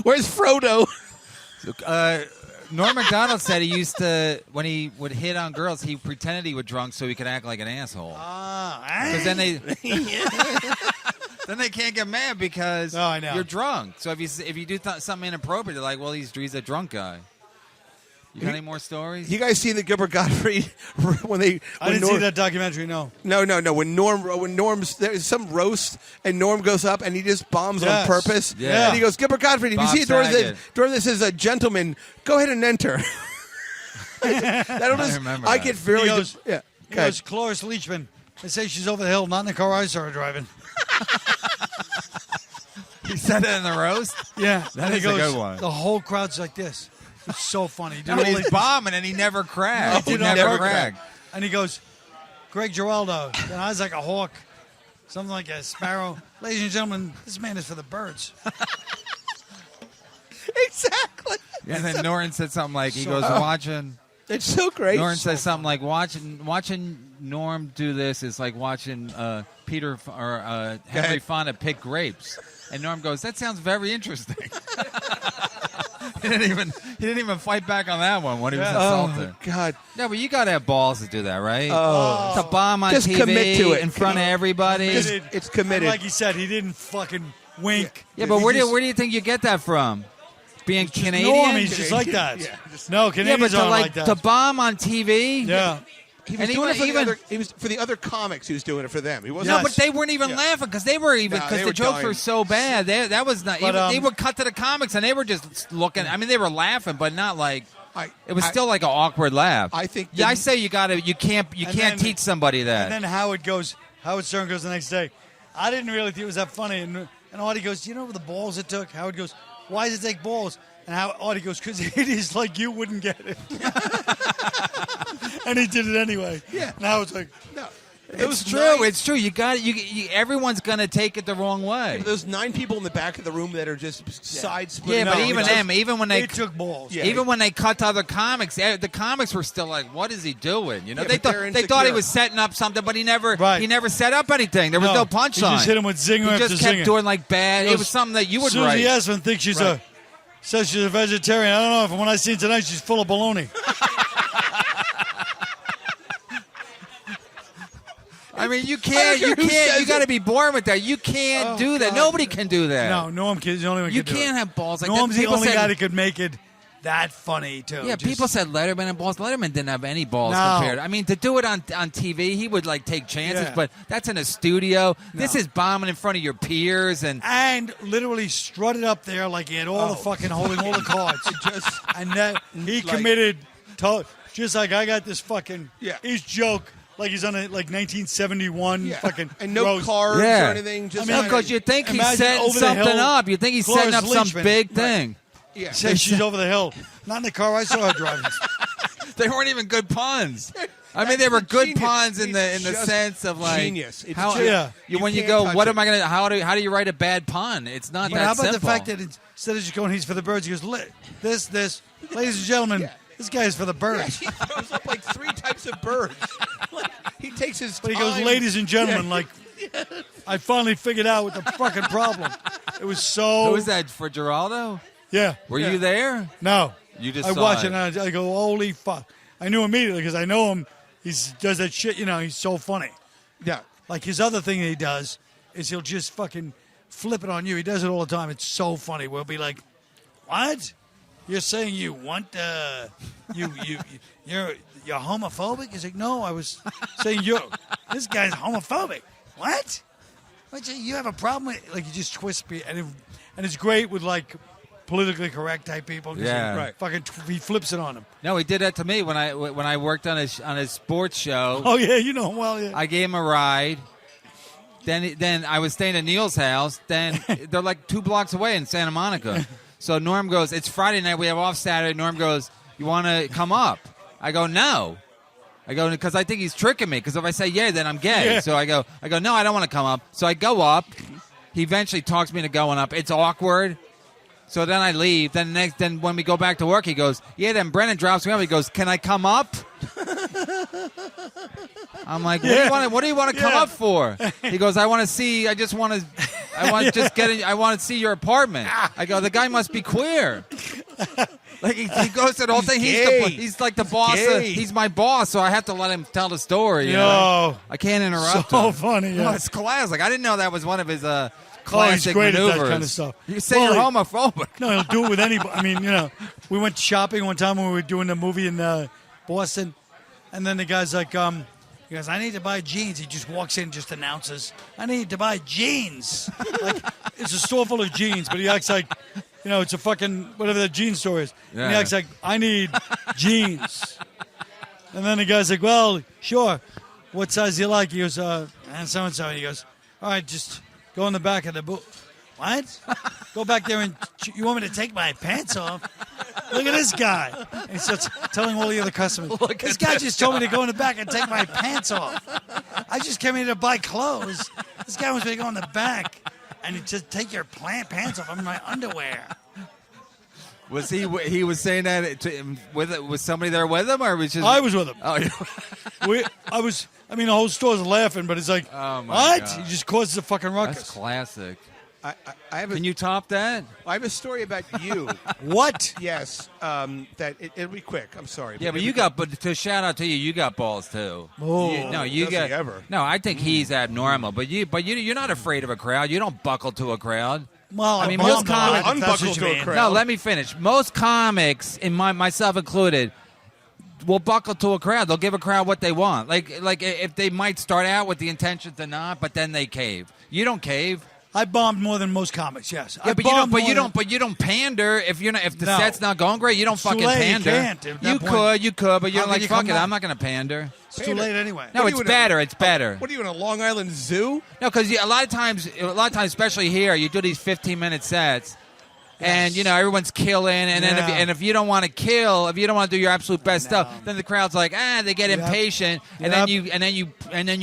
where's Frodo? Norm Macdonald said he used to, when he would hit on girls, he pretended he was drunk so he could act like an asshole. Because then they can't get mad because No, I know. you're drunk. So if you do something inappropriate, they're like, well, he's a drunk guy. You got any more stories? You guys seen the Gilbert Gottfried when they? I didn't see that documentary, no. No. When Norm's there's some roast and Norm goes up and he just bombs Yes. on purpose. Yeah. And he goes, Gilbert Gottfried, if Bob you see a door Saget. this is a gentleman, go ahead and enter. I remember I that. get very He goes, yeah. He Okay. goes, Cloris Leachman. They say she's over the hill, not in the car I saw her driving. He said it in the roast? Yeah. That And he is a goes, good one. The whole crowd's like this. It's so funny. He did No, all he's these- bombing and he never cracked. No, he he never never cracked. And he goes, Greg Giraldo. And I was like a hawk. Something like a sparrow. Ladies and gentlemen, this man is for the birds. Exactly. And then Norton said something like, he goes, watching It's so great. Norm says something like watching Norm do this is like watching Henry Fonda pick grapes. And Norm goes, "That sounds very interesting." He didn't even fight back on that one when he was insulted. Oh God! No, but you got to have balls to do that, right? Oh. To bomb on Just TV commit to it. in front of everybody. It's committed. Like he said, he didn't fucking wink. Yeah, but where do you think you get that from? Being Canadian? Norm, he's just like that. Yeah. No, Canadians but aren't like that. to bomb on TV? Yeah. He was doing it for the other comics. He was doing it for them. He wasn't. No, but they weren't even laughing because they were the jokes dying. were so bad. That was not. But, they would cut to the comics and they were just looking. I mean, they were laughing, but not like. It was still like an awkward laugh. I think. I say you can't teach somebody that. And then Howard Stern goes the next day. I didn't really think it was that funny. And Artie goes, "You know the balls it took?" Howard goes, "Why does it take balls?" And Artie goes, "Because it is like you wouldn't get it." And he did it anyway. Yeah. And I was like, No. It's true. It's true. You got everyone's gonna take it the wrong way. Those 9 people in the back of the room that are just side splitting. Yeah, but even them, even when they took balls. Yeah. Even when they cut to other comics, the comics were still like, "What is he doing?" You know, Yeah, they but they're thought he insecure. was setting up something, but he never set up anything. There was No. no punchline. He just hit him with zinger He after just kept zinger. doing like bad. It was something that you would Susie write. Essman thinks says she's a vegetarian. I don't know. From what I seen tonight, she's full of baloney. I mean, you got to be born with that. You can't do that. God. Nobody can do that. No, Norm is the only one who you can do can't it. have balls like Norm's that. the People only said- guy that could make it that funny, too. Yeah, Just- people said Letterman and balls. Letterman didn't have any balls No. compared. I mean, to do it on TV, he would like take chances, Yeah. but that's in a studio. This is bombing in front of your peers and literally strutted up there like he had all the fucking holding all the cards. And that he Like- committed to just like I got this fucking Yeah. his joke like he's on a 1971 fucking and no roast. cards Yeah. or anything. Just I mean, because you think he's Imagine setting over the something hill, up. You think he's setting up Cloris some Leachman. big Right. thing. yeah. Says she's over the hill. Not in the car I saw her driving. They weren't even good puns. I mean, they were good genius. puns in the He's just sense of like genius. It's how just- Yeah. when you can't go, touch what it. am I gonna? How do you write a bad pun? It's not But that how about simple. the fact that instead of just going, he's for the birds, he goes, this, ladies and gentlemen, this guy is for the birds. He throws up like 3 types of birds. Like, he takes his But time. he goes, ladies and gentlemen, like, I finally figured out what the fucking problem. It was so. Who was that for Geraldo? Yeah. Were you there? No. You just I saw watch it. it and I go, holy fuck. I knew immediately because I know him. He does that shit, he's so funny. Yeah. Like his other thing that he does is he'll just fucking flip it on you. He does it all the time. It's so funny. We'll be like, what? You're saying you want you're homophobic? He's like, no, I was saying this guy's homophobic. What? You have a problem with, like, you just twist me, and it's great with like politically correct type people. 'Cause Yeah. he Right. Fucking he flips it on him. No, he did that to me when I worked on his sports show. Oh yeah, you know him well. Yeah. I gave him a ride. Then I was staying at Neil's house. Then they're like 2 blocks away in Santa Monica. So Norm goes, "It's Friday night. We have off Saturday." Norm goes, "You want to come up?" I go, "No." I go, because I think he's tricking me. Because if I say yeah, then I'm gay. Yeah. So I go, no, I don't want to come up. So I go up. He eventually talks me into going up. It's awkward. So then I leave. Then when we go back to work, he goes, "Yeah." Then Brennan drops me up. He goes, "Can I come up?" I'm like, "What do you want to come up for?" He goes, "I want to see. I want to see your apartment." I go, "The guy must be queer." Like he goes to the whole thing. He's like the boss. He's my boss, so I have to let him tell the story. You know? I can't interrupt So him. funny. Yeah. No, it's classic. I didn't know that was one of his he's classic great maneuvers. at that kind of stuff. You say you're homophobic. No, he'll do it with anybody. I mean, we went shopping one time when we were doing the movie in Boston, and then the guy's like, he goes, "I need to buy jeans." He just walks in and just announces, "I need to buy jeans." Like, it's a store full of jeans, but he acts like, it's a fucking, whatever the jean store is. Yeah. And he acts like, "I need jeans." And then the guy's like, "Well, sure. What size do you like?" He goes, and so-and-so. And he goes, "All right, just go in the back of the booth." What? Go back there and you want me to take my pants off? Look at this guy. And he starts telling all the other customers, this guy just told me to go in the back and take my pants off. I just came here to buy clothes. This guy wants me to go in the back and just take your pants off. I'm in my underwear. Was he was saying that was somebody there with him, or was just? I was with him. Oh, The whole store's laughing, but it's like, oh my what? God. He just causes a fucking ruckus. That's classic. I have Can you top that? I have a story about you. What? Yes, that it'll be quick. I'm sorry. Yeah, but you got. But to shout out to you, you got balls too. Oh. You Does got. he ever? No, I think he's abnormal. But you're not afraid of a crowd. You don't buckle to a crowd. Well, I mean, I'm most not. comics- If that's what Unbuckle you to a mean. crowd. No, let me finish. Most comics, in myself included, will buckle to a crowd. They'll give a crowd what they want. Like if they might start out with the intention to not, but then they cave. You don't cave. I bombed more than most comics. Yes. Yeah, I but bombed you more don't pander if the No. set's not going great. You don't It's too fucking late. You pander. can't at that point. You could, but you're How can like you fuck come it. up? I'm not going to pander. It's too late anyway. No, What are it's you in better. a- It's better. What are you in a Long Island Zoo? No, because a lot of times, especially here, you do these 15-minute sets, and everyone's killing, and then Yeah. if you don't want to kill, if you don't want to do your absolute best stuff, then the crowd's like, they get impatient, and then you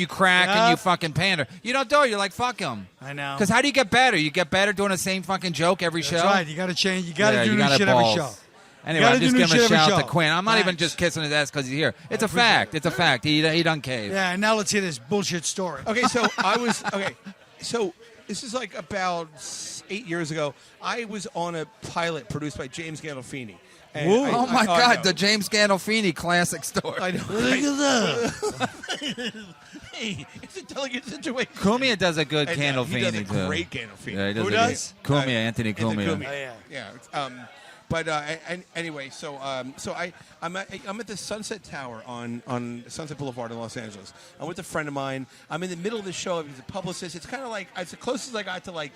crack and you Yep. fucking pander. You don't do it. You're like, fuck them. I know. Because how do you get better? You get better doing the same fucking joke every show. That's right. You got to change. You got to do new gotta shit balls. every show. Anyway, gotta I'm do just new giving a shit every shout out to show. Quinn. I'm not even Thanks. just kissing his ass because he's here. It's a appreciate fact. it. It's a fact. He done cave. Yeah, and now let's hear this bullshit story. Okay, so so this is like about 8 years ago. I was on a pilot produced by James Gandolfini. And Whoa. Oh my I God, know. the James Gandolfini classic story. I know. Look at that. Hey, it's a delicate situation. Cumia does a good And, Gandolfini he does a too. great Gandolfini. Yeah, he does Who a does? Good, Cumia, Anthony Cumia. Yeah. But anyway, so I'm at the Sunset Tower on Sunset Boulevard in Los Angeles. I'm with a friend of mine. I'm in the middle of the show. He's a publicist. It's kind of like it's the closest I got to like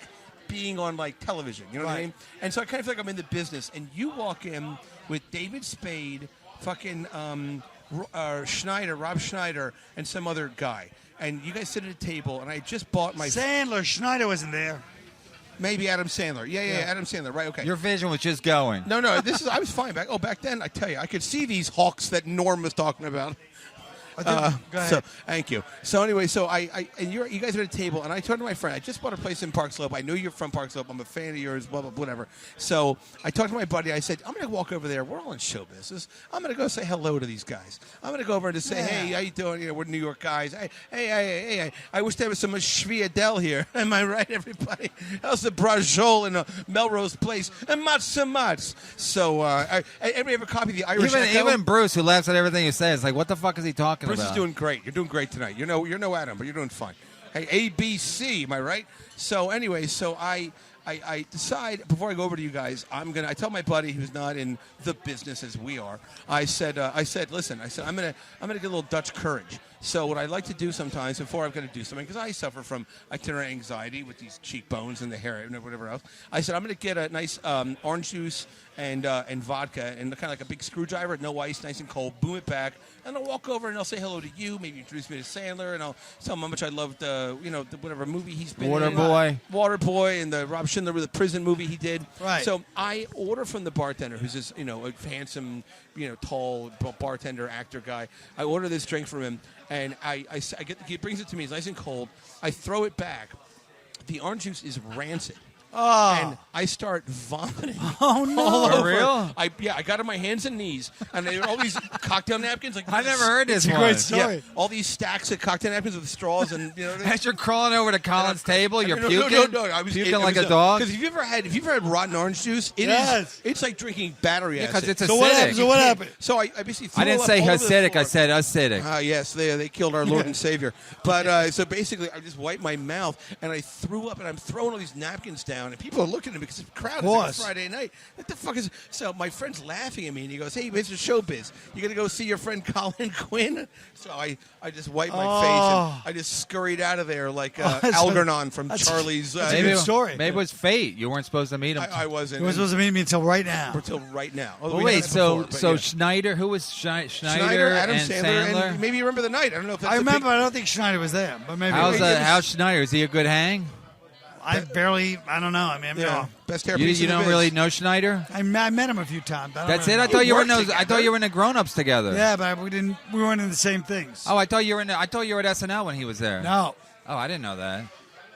being on like television. You know what I Right. mean? And so I kind of feel like I'm in the business. And you walk in with David Spade, fucking Rob Schneider, and some other guy. And you guys sit at a table, and I just bought my Sandler, Schneider wasn't there. maybe Adam Sandler. Yeah, Adam Sandler. Right? Okay. Your vision was just going. No. I was fine back then. I tell you, I could see these hawks that Norm was talking about. Go ahead. So thank you. So anyway, so you guys are at a table, and I turned to my friend. I just bought a place in Park Slope. I know you're from Park Slope. I'm a fan of yours. Blah blah whatever. So I talked to my buddy. I said, I'm going to walk over there. We're all in show business. I'm going to go say hello to these guys. I'm going to go over and just say, hey, how you doing? We're New York guys. Hey. I wish there was some Shvi Adele here. Am I right, everybody? How's the Brajol in Melrose Place? And not so much. So everybody ever copy the Irish Echo? Even Bruce, who laughs at everything you say, is like, what the fuck is he talking Bruce about? is doing great. You're doing great tonight. You're no Adam, but you're doing fine. Hey, ABC, am I right? So anyway, so I decide before I go over to you guys, I tell my buddy who's not in the business as we are. I said, listen, I'm gonna get a little Dutch courage. So what I like to do sometimes before I've got to do something, because I suffer from itinerant anxiety with these cheekbones and the hair and whatever else. I said I'm going to get a nice orange juice and vodka and kind of like a big screwdriver, no ice, nice and cold. Boom it back, and I'll walk over and I'll say hello to you. Maybe introduce me to Sandler, and I'll tell him how much I loved the whatever movie he's been in. Waterboy, and the Rob Schindler with the prison movie he did. Right. So I order from the bartender, who's this a handsome, tall bartender actor guy. I order this drink from him. And he brings it to me. It's nice and cold. I throw it back. The orange juice is rancid. Oh. And I start vomiting. Oh, no. all For over. real? I got on my hands and knees, and there were all these cocktail napkins. Like I never heard this It's a one. great story. Yeah, all these stacks of cocktail napkins with straws, and As you're crawling over to Colin's table, you're no, puking? No, I was puking like a dog? Because if you've ever had rotten orange juice, it's like drinking battery acid. Because it's acidic. So what happened? So what happened? So I basically threw I didn't up say all over the Hasidic, I floor. said acidic. Yes, they killed our Lord and Savior. But so basically, I just wiped my mouth and I threw up, and I'm throwing all these napkins down, and people are looking at me because the crowd is like Friday night. What the fuck is? So my friend's laughing at me, and he goes, "Hey, Mr. Showbiz, you gonna go see your friend Colin Quinn?" So I just wiped my face and I just scurried out of there like Algernon from Charlie's. that's a good story. Maybe it was fate. You weren't supposed to meet him. I wasn't. You weren't supposed to meet me until right now. Until right now. Well, wait, so Schneider, who was Schneider Adam and Sandler, and maybe you remember the night. I don't know if that's I a remember. big- I don't think Schneider was there, but maybe. How's Schneider? Is he a good hang? I don't know. I mean, Yeah, best hair. You don't really know Schneider? I met him a few times. That's it. I thought you were in those. I thought you were in the grown-ups together. Yeah, but we weren't in the same things. Oh, I thought you were in. I thought you were at SNL when he was there. No. Oh, I didn't know that.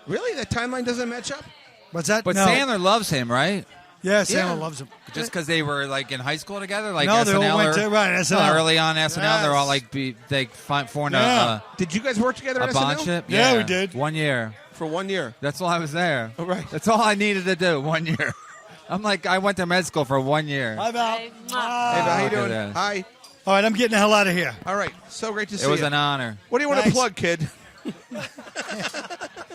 Really? That timeline doesn't match up? What's that? But no. Sandler loves him, right? Yeah, Sandler Yeah. loves him. Just because they were like in high school together, like No, they SNL all went or- to right SNL. early on SNL. They're all Yes. like they formed Yeah. Did you guys work together a at bond SNL? ship. Yeah, we did. 1 year. For 1 year. That's all I was there. Oh, right. That's all I needed to do. 1 year. I'm like, I went to med school for 1 year. Hi, Val. Hey, Val, how you Look at doing? that. Hi. All right, I'm getting the hell out of here. All right. So great to see It was you. an honor. What do you want to Thanks. plug, kid?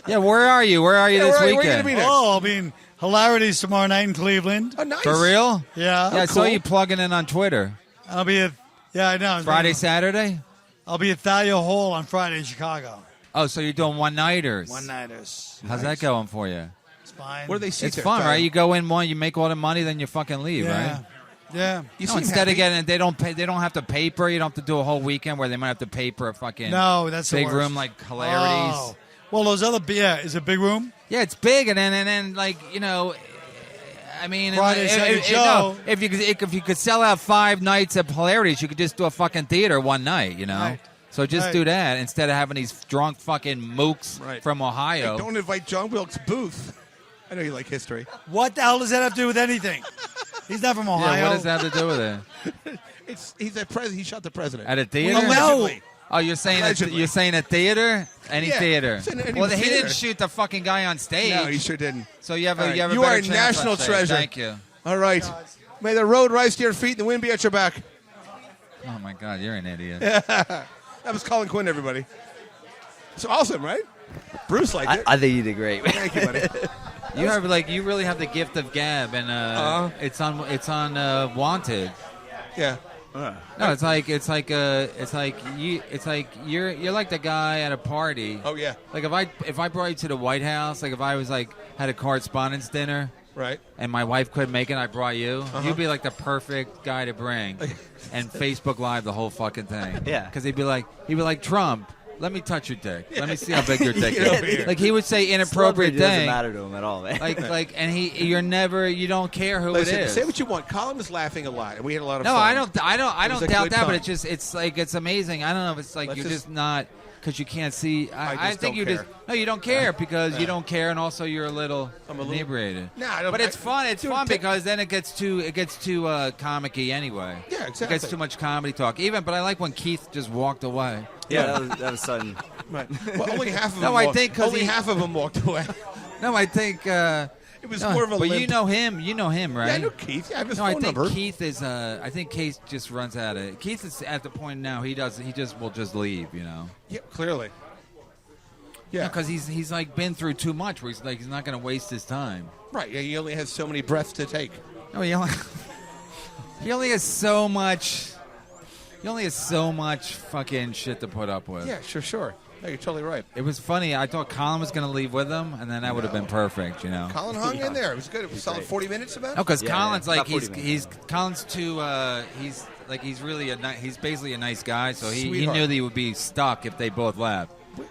Yeah, where are you? Where are you Yeah, this where are you weekend? gonna be next? Oh, I'll be in Hilarities tomorrow night in Cleveland. Oh, nice. For real? Yeah. Yeah, I saw cool. you plugging in on Twitter. I'll be at, yeah, I know. Friday, Saturday? I'll be at Thalia Hall on Friday in Chicago. Oh, so you're doing one-nighters. One-nighters. How's that going for you? It's fine. What do they see? It's fun, right? You go in one, you make all the money, then you fucking leave, Yeah. right? Yeah. You No, seem instead happy. of getting, they don't have to paper. You don't have to do a whole weekend where they might have to paper a fucking No, that's the big worst. room like Hilarities. Oh. Well, those other, yeah, is it a big room? Yeah, it's big, and then like you know, I mean, Friday, Saturday show. if you could sell out 5 nights at Hilarities, you could just do a fucking theater one night, you know. Right. So just Right. do that instead of having these drunk fucking mooks Right. from Ohio. Hey, don't invite John Wilkes Booth. I know you like history. What the hell does that have to do with anything? He's not from Ohio. yeah, what does that have to do with it? He's a president. He shot the president. At a theater? Allegedly. Oh, you're saying Allegedly. you're saying a theater? Any Yeah, theater? it's in any Well, he theater. didn't shoot the fucking guy on stage. No, he sure didn't. So you have All a right. you have a You better are a chance, national let's say. treasure. Thank you. All right. May the road rise to your feet and the wind be at your back. Oh my God, you're an idiot. That was Colin Quinn, everybody. It's awesome, right? Bruce liked it. I think you did great. Thank you, buddy. You have you really have the gift of gab, and it's on Wanted. Yeah. No, it's like you're like the guy at a party. Oh, yeah. Like if I brought you to the White House, like if I was like had a correspondence dinner. Right. And my wife couldn't make it, I brought you. Uh-huh. You'd be like the perfect guy to bring, and Facebook Live the whole fucking thing. Yeah. Because he'd be like Trump. Let me touch your dick. Let me see how big your dick Get over is. here. Like he would say inappropriate Celebrity doesn't thing. matter to him at all, man. Like, and you don't care who Listen, it is. say what you want. Colin was laughing a lot, and we had a lot of No, fun. I don't was a doubt good that, but time. it's amazing. I don't know if it's like Let's you're just- just not because you can't see. I I just think don't you care. just no, you don't care because you don't care, and also you're a little I'm a little- inebriated. No, I don't- but it's fun. It's Dude, fun take- because then it gets too comic-y anyway. Yeah, It exactly. gets too much comedy talk. But I like when Keith just walked away. yeah, that was sudden. Right. Well, only half of them. No, I walked- think 'cause only he- half of them walked away. No, I think. It was no, more of a. but limp. you know him. You know him, right? Yeah, I know Keith. Yeah, I have his No, I phone think number. Keith is. I think Keith just runs out of. Keith is at the point now. He just will just leave. You know. Yeah, clearly. Yeah. Because he's like been through too much. Where he's not going to waste his time. Right. Yeah, he only has so many breaths to take. No, he only has so much. He only has so much fucking shit to put up with. Yeah, sure. No, you're totally right. It was funny. I thought Colin was going to leave with him, and then that would have been perfect. You know. Colin hung in there. It was good. It was solid great. 40 minutes about. No, because Yeah, Colin's yeah. like About 40 he's Colin's too. He's really he's basically a nice guy. So he Sweetheart. knew that he would be stuck if they both left.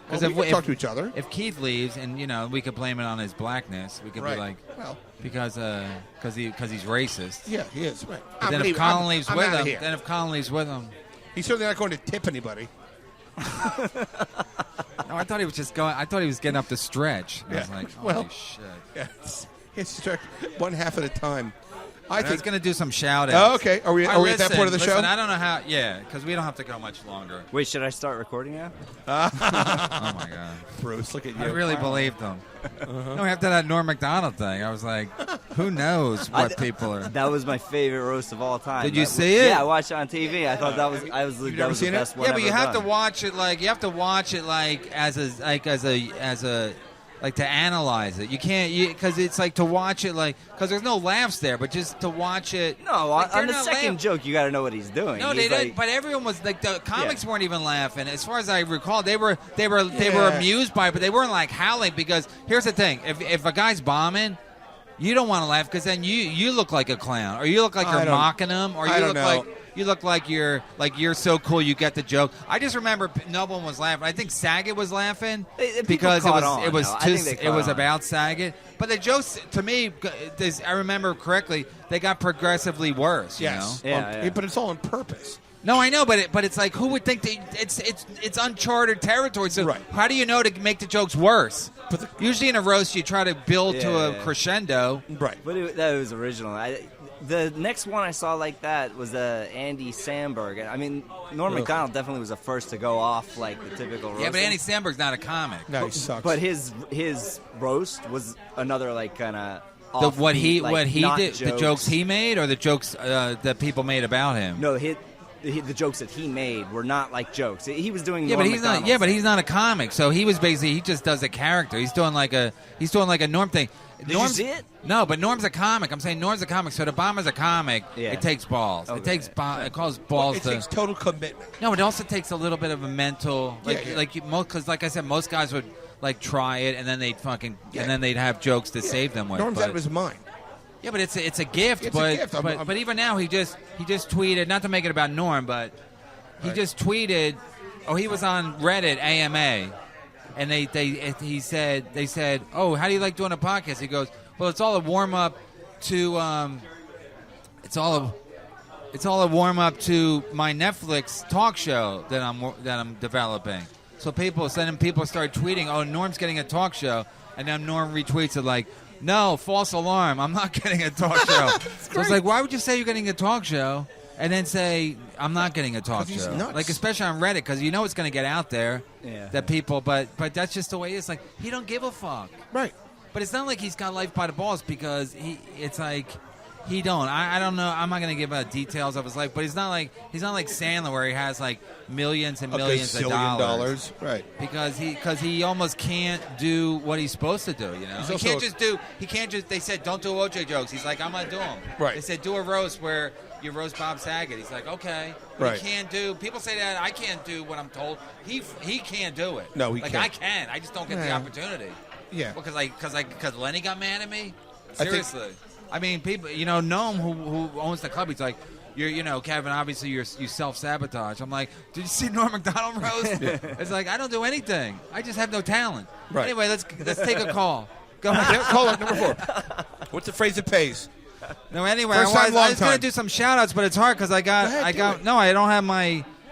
Well, we can talk to each other. If Keith leaves, and we could blame it on his blackness, we could Right. be like, Well, because he's racist. yeah, he is. Right. But then if Colin leaves I'm with outta him, here. then if Colin leaves with him, He's certainly not going to tip anybody. no, I thought he was just going. I thought he was getting up the stretch. I was Yeah. like, Well, holy shit. Yeah, it's just one half at a time. I I was think. going to do some shout Oh, outs. okay. Are we at that part of the show? I don't know how. Yeah, because we don't have to go much longer. Wait, should I start recording now? Oh my god. Bruce, look at you. I really believed him. No, after that Norm Macdonald thing, I was like, who knows what people are. That was my favorite roast of all time. Did you see it? Yeah, I watched it on TV. I thought that was You've that never was the seen it? best one Yeah, but you ever have to done. watch it like as a like to analyze it. You can't because it's like to watch it like because there's no laughs there, but just to watch it. No, like, on they're the not second laughing. joke, you got to know what he's doing. No, He's they didn't. like- But everyone was like the comics Yeah. weren't even laughing. As far as I recall, they were Yeah. amused by it, but they weren't like howling because here's the thing: if a guy's bombing, you don't want to laugh because then you look like a clown or you look like I you're don't- mocking him or I you don't look know. like You look like you're so cool. You get the joke. I just remember no one was laughing. I think Saget was laughing because it was about Saget. But the jokes, to me, I remember correctly, they got progressively worse. Yes, you know? Yeah. But it's all on purpose. No, I know, but it's like who would think it's uncharted territory? So how do you know to make the jokes worse? Usually in a roast, you try to build to a crescendo. Right. But that was original. The next one I saw like that was Andy Samberg. I mean, Norm Macdonald definitely was the first to go off like the typical roast. Yeah, but Andy Samberg's not a comic. No, he sucks. But his roast was another like kind of what he did, the jokes he made, or the jokes that people made about him. No, the jokes that he made were not like jokes. He was doing but he's not. Yeah, but he's not a comic. So he just does a character. He's doing like a Norm thing. Did you see it? No, but Norm's a comic. I'm saying Norm's a comic. So to bomb as a comic, it takes balls. Okay. It calls balls. It takes total commitment. No, it also takes a little bit of a mental, because like I said, most guys would like try it and then they'd and then they'd have jokes to save them with. Norm's out of his mind. Yeah, but it's a gift. It's a gift. But even now, he just tweeted, not to make it about Norm, but he just tweeted. Oh, he was on Reddit AMA, and they said, oh, how do you like doing a podcast? He goes, well, it's all a warm up to it's all a warm up to my Netflix talk show that I'm developing. So people start tweeting, oh, Norm's getting a talk show, and then Norm retweets it like, no, false alarm, I'm not getting a talk show. So it's like, why would you say you're getting a talk show and then say I'm not getting a talk show? Nuts. Like, especially on Reddit, because you know it's going to get out there that people, but that's just the way it is. Like, he don't give a fuck. Right. But it's not like he's got life by the balls, because it's like he don't. I don't know. I'm not going to give out details of his life, but he's not like Sandler, where he has like millions and millions of dollars. Right. Because he almost can't do what he's supposed to do. You know, he can't just. They said don't do OJ jokes. He's like, I'm gonna do them. Right. They said do a roast where you roast Bob Saget. He's like, okay. Right. He can't do. People say that I can't do what I'm told. He can't do it. No, he like can't. I can. I just don't get the opportunity. Yeah. Because Lenny got mad at me. Seriously. I mean, people, Noam, who owns the club, he's like, Kevin, obviously you self-sabotage. I'm like, did you see Norm Macdonald roast? It's like, I don't do anything. I just have no talent. Right. Anyway, let's take a call. Go ahead. Caller number 4. What's the phrase that pays? No, anyway, First time, I was long going to time. do some shout-outs, but it's hard because I don't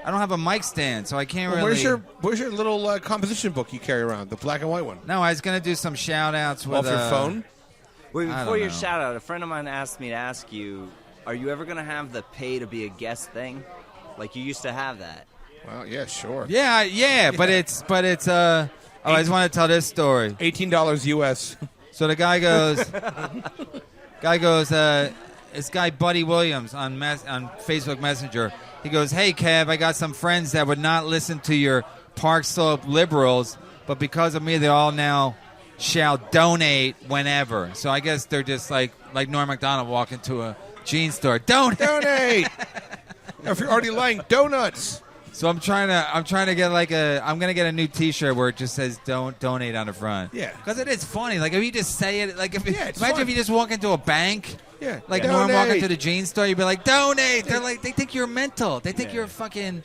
have a mic stand, so I can't really. Where's your little composition book you carry around, the black and white one? No, I was going to do some shout-outs with off your phone. Wait, I before don't your know. shout out, a friend of mine asked me to ask you, are you ever going to have the pay to be a guest thing? Like you used to have that. Well, yeah, sure. Yeah, but it's I just want to tell this story. $18 US. So the guy goes, this guy Buddy Williams on Facebook Messenger. He goes, hey Kev, I got some friends that would not listen to your Park Slope liberals, but because of me, they all now shall donate whenever. So I guess they're just like Norm Macdonald walking to a jean store. Donate. If you're already lying, donuts. So I'm trying to get I'm gonna get a new T-shirt where it just says "Don't donate" on the front. Yeah, because it is funny. Like if you just say it, like imagine fun. if you just walk into a bank. Yeah, like donate. Norm walking to the jean store, you'd be like, "Donate." They're like, they think you're mental. They think you're fucking.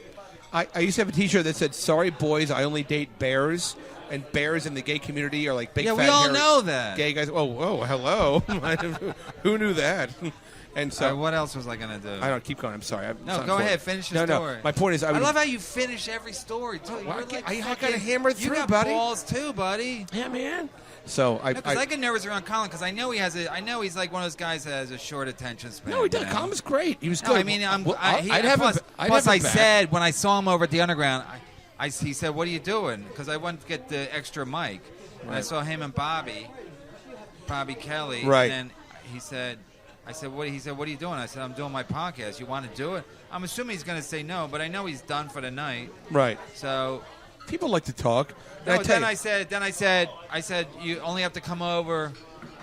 I used to have a T-shirt that said, "Sorry boys, I only date bears." And bears in the gay community are like big fat we all know that. Gay guys. Oh, hello. Who knew that? And so, what else was I going to do? I don't keep going. I'm sorry. Go ahead. Finish your story. No. My point is, I love how you finish every story. I got to hammer through, you got buddy. balls too, buddy. Yeah, man. So I get nervous around Colin because I know he's like one of those guys that has a short attention span. No, he does. Colin was great. He was good. No, I mean, I said when I saw him over at the Underground, he said, "What are you doing?" Because I went to get the extra mic, and I saw him and Bobby Kelly, right? And then he said, "What?" He said, "What are you doing?" I said, "I'm doing my podcast. You want to do it?" I'm assuming he's going to say no, but I know he's done for the night. Right. So people like to talk. No, I said, you only have to come over.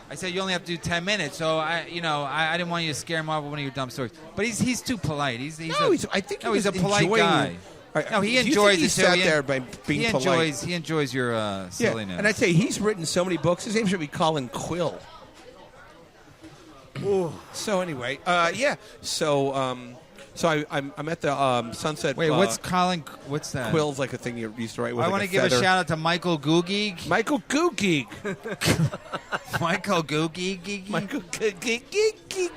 I said you only have to do 10 minutes. So I didn't want you to scare him off with one of your dumb stories. But he's too polite. He's a polite guy. No, he enjoys it. He sat there by being polite. He enjoys your silliness. Yeah, and I'd say he's written so many books. His name should be Colin Quill. So anyway, So So I'm at the Sunset. Wait, what's Colin? What's that? Quill's like a thing you used to write with. I want to give a shout out to Michael Googeek. Michael Googeek. Michael Googeek. Michael Googeek.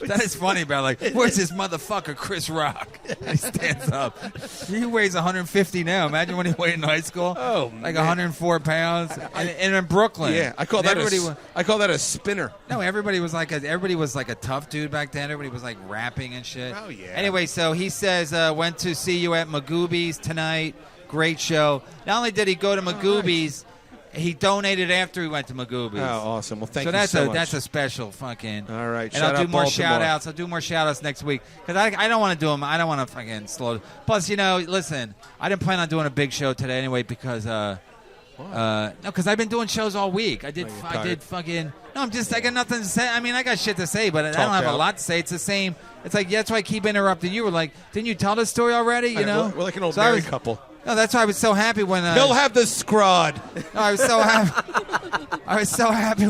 That is funny, about like, where's this motherfucker Chris Rock? And he stands up. He weighs 150 now. Imagine when he weighed in high school. Oh, like man. 104 pounds. And in Brooklyn. Yeah, I call that a spinner. No, everybody was like a tough dude back then. Everybody was like rapping and shit. Oh yeah. Anyway, so he says went to see you at Magooby's tonight. Great show. Not only did he go to Magooby's, he donated after he went to Magooby's. Oh, awesome. Well, thank you that's so much. That's a special fucking. All right. And I'll do more shout outs. I'll do more shout outs next week because I don't want to do them. I don't want to fucking slow. Plus, listen, I didn't plan on doing a big show today anyway because because I've been doing shows all week. I did fucking. No, I got nothing to say. I mean, I got shit to say, but I don't have a lot to say. It's the same. It's like that's why I keep interrupting you. We're like, didn't you tell the story already? You know, we're like an old married couple. No, that's why I was so happy when he'll have the scrod. No, I was so happy. I was so happy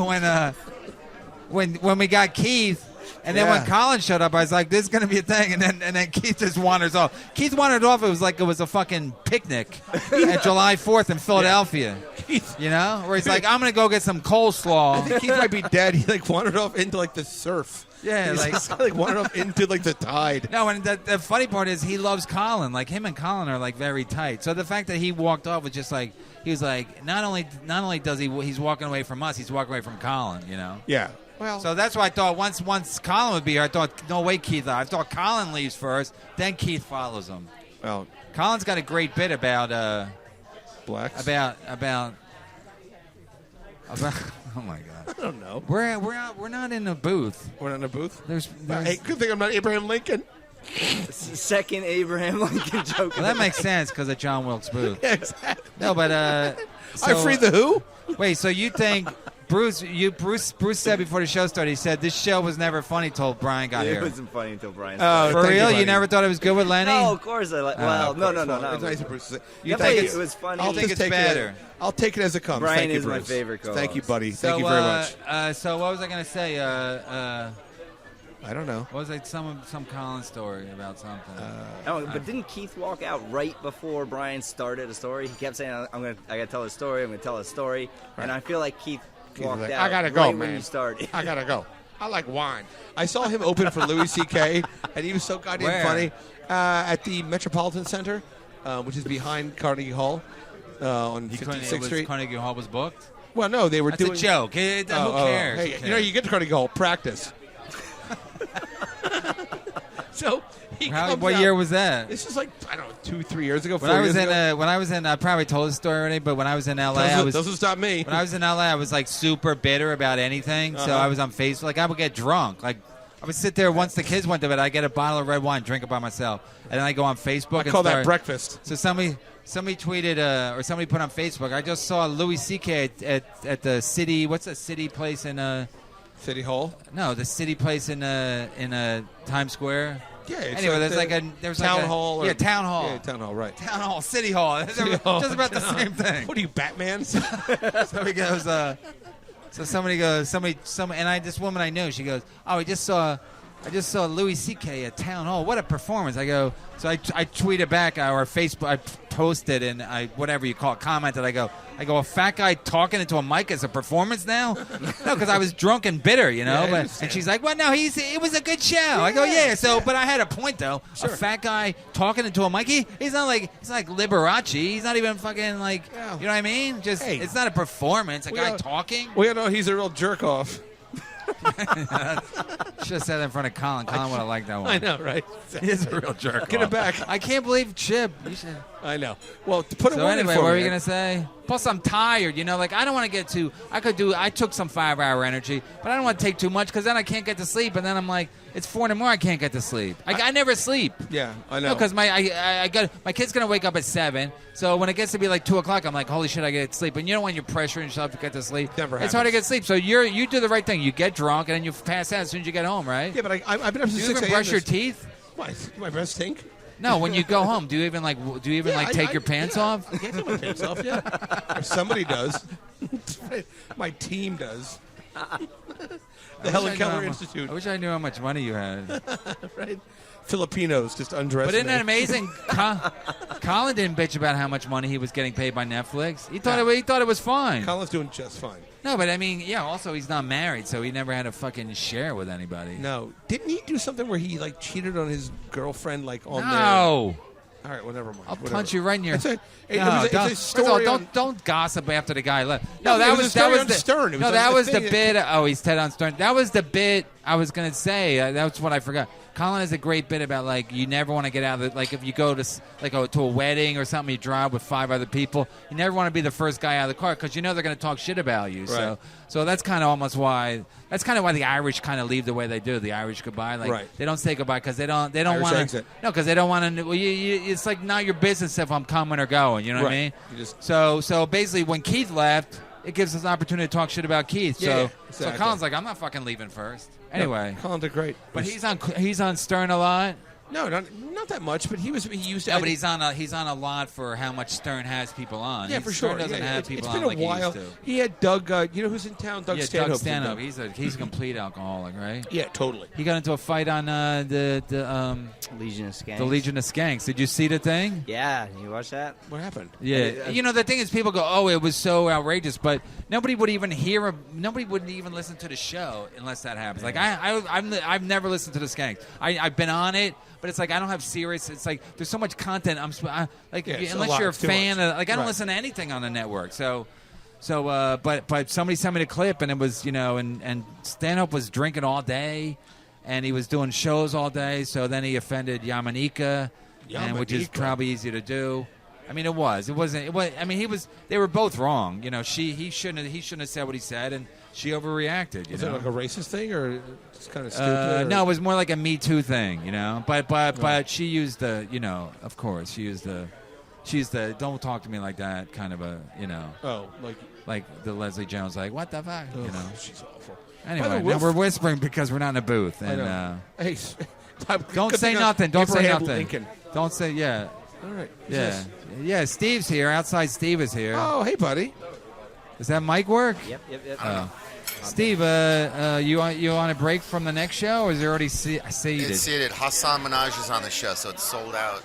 when we got Keith, and then when Colin showed up, I was like, "This is gonna be a thing," and then Keith just wanders off. Keith wandered off. It was like it was a fucking picnic at July 4th in Philadelphia. Keith, where he's like, "I'm gonna go get some coleslaw." I think Keith might be dead. He like wandered off into like the surf. Yeah, like wandered off into like the tide. No, and the funny part is he loves Colin. Like him and Colin are like very tight. So the fact that he walked off was just like he was like not only does he's walking away from us, he's walking away from Colin. Yeah. Well, so that's why I thought once Colin would be here, I thought no way Keith. I thought Colin leaves first, then Keith follows him. Well, Colin's got a great bit about blacks. About oh my God. I don't know. We're not in a booth. We're not in a booth. There's hey, good thing I'm not Abraham Lincoln. Second Abraham Lincoln joke. Well, that makes sense because of John Wilkes Booth. Yeah, exactly. No, but I freed the who? Wait, so you think Bruce said before the show started, he said this show was never funny till Brian got here. It wasn't funny until Brian started. For real? You never thought it was good with Lenny? No, of course. No. It's nice of Bruce to say. You think it was funny? I'll think it's better. I'll take it as it comes. Brian Thank you, is Bruce. my favorite co-host. Thank you, buddy. So, Thank you very much. So what was I going to say? I don't know. What was it? Some Colin story about something. But didn't Keith walk out right before Brian started a story? He kept saying, I got to tell a story. I'm going to tell a story. Right. And I feel like Keith walked out I gotta go, right man. when you started. I gotta go. I like wine. I saw him open for Louis C.K. and he was so goddamn funny at the Metropolitan Center, which is behind Carnegie Hall on 56th Street. Carnegie Hall was booked? Well, no, they were That's doing a joke. Who cares? Hey, Who cares? you get to Carnegie Hall, practice. So what year was that? This is like, I don't know, 2-3 years ago. When I was in, I probably told this story already, but when I was in LA, doesn't stop me. When I was in LA, I was like super bitter about anything. So I was on Facebook. Like I would get drunk. Like I would sit there once the kids went to bed. I get a bottle of red wine, drink it by myself, and then I go on Facebook. I call that breakfast. So somebody tweeted or somebody put on Facebook. I just saw Louis C.K. at the city. What's the city place in City Hall? No, the city place in Times Square. Yeah. Anyway, there's town hall. Town hall. Yeah, town hall. Right. Town hall. City hall. Just about the same thing. What are you, Batman? So he goes. So somebody goes. This woman I know. She goes. Oh, I just saw Louis C.K. at Town Hall. What a performance! I go. So I tweeted back or Facebook. I posted and whatever you call it, commented. I go. A fat guy talking into a mic is a performance now? No, because I was drunk and bitter, and she's like, "Well, no, it was a good show." Yeah. I go, "Yeah." So, but I had a point though. Sure. A fat guy talking into a mic. He's not like Liberace. He's not even fucking like. Yeah. You know what I mean? Just it's not a performance. A guy talking. We know he's a real jerk off. Should have said that in front of Colin. Colin would have liked that one. I know, right? He's a real jerk. Get it back. I can't believe Chip. I know. Well, to put it in what were you gonna say? Plus, I'm tired. Like I don't want to get too. I took some 5-hour energy, but I don't want to take too much because then I can't get to sleep, and then I'm like, it's 4 in the morning. I can't get to sleep. I never sleep. Yeah, I know. Because my kid's gonna wake up at 7. So when it gets to be like 2 o'clock, I'm like, holy shit, I get to sleep. And you know when you're pressuring yourself to get to sleep, it's hard to get sleep. So you do the right thing. You get drunk and then you pass out as soon as you get home, right? Yeah, but I've been up since 6 a.m. Do you even brush your teeth? Why? My breath stink? No, when you go home, do you even take your pants off? I can't take my pants off. Yeah, or somebody does. My team does. The Helen Keller Institute. I wish I knew how much money you had. Right? Filipinos just underestimate. But isn't that amazing? Colin didn't bitch about how much money he was getting paid by Netflix. He thought it was fine. Colin's doing just fine. No, but I mean, yeah. Also, he's not married, so he never had to fucking share with anybody. No, didn't he do something where he like cheated on his girlfriend like on there? No. All right, well, never mind. I'll punch you right in your. It's a First story of all, on- don't gossip after the guy left. No, No, it was a story on the Stern. It was no, on that the was the thing. bit. Oh, he's Ted on Stern. That was the bit I was gonna say. That's what I forgot. Colin has a great bit about like you never want to get out of it. Like if you go to to a wedding or something, you drive with 5 other people. You never want to be the first guy out of the car because you know they're going to talk shit about you. Right. So that's kind of almost why. That's kind of why the Irish kind of leave the way they do. The Irish goodbye, like Right. they don't say goodbye because they don't Irish want to. exit. No, because they don't want to. Well, it's like not your business if I'm coming or going. You know what I Right. mean? You just- So basically, when Keith left, it gives us an opportunity to talk shit about Keith. Yeah, So exactly. Colin's like, I'm not fucking leaving first. Anyway, Colin did great. but he's on Stern a lot. No, not that much. But he used to. No, but he's on a lot for how much Stern has people on. Yeah, for sure. Stern doesn't have It's people been on a like while. he used to. He had Doug. You know who's in town? Doug Yeah, Stanhope. Doug Stanhope. He's a complete alcoholic, right? Yeah, totally. He got into a fight on the Legion of Skanks. Legion of Skanks. Did you see the thing? Yeah, you watch that? What happened? Yeah, you know the thing is, people go, "Oh, it was so outrageous," but nobody would even nobody would even listen to the show unless that happens. Like I've never listened to the Skanks. I've been on it, but it's like I don't have serious. It's like there's so much content. It's a unless lot. you're a It's too fan, much. of, like I don't Right. listen to anything on the network. But somebody sent me the clip, and it was and Stanhope was drinking all day, and he was doing shows all day. So then he offended Yamanika, which is Yamanika. probably easy to do. I mean, it wasn't. I mean, they were both wrong. You know, he shouldn't have said what he said, and she overreacted. You Is know, that like a racist thing or just kind of stupid? no, it was more like a Me Too thing. You know, but she used the of course she used the don't talk to me like that kind of a Oh, like the Leslie Jones like what the fuck ugh, she's awful. By Anyway, the way, now we're whispering because we're not in a booth, I and know. Hey, don't good say thing nothing. Don't say Abraham nothing. Lincoln. Don't say yeah. All right. Yeah, yeah. Steve's here. Outside, Steve is here. Oh, hey, buddy. Does that mic work? Yep. Oh. Steve, you on a break from the next show, or is it already seated? It's seated. Hassan Minaj is on the show, so it's sold out.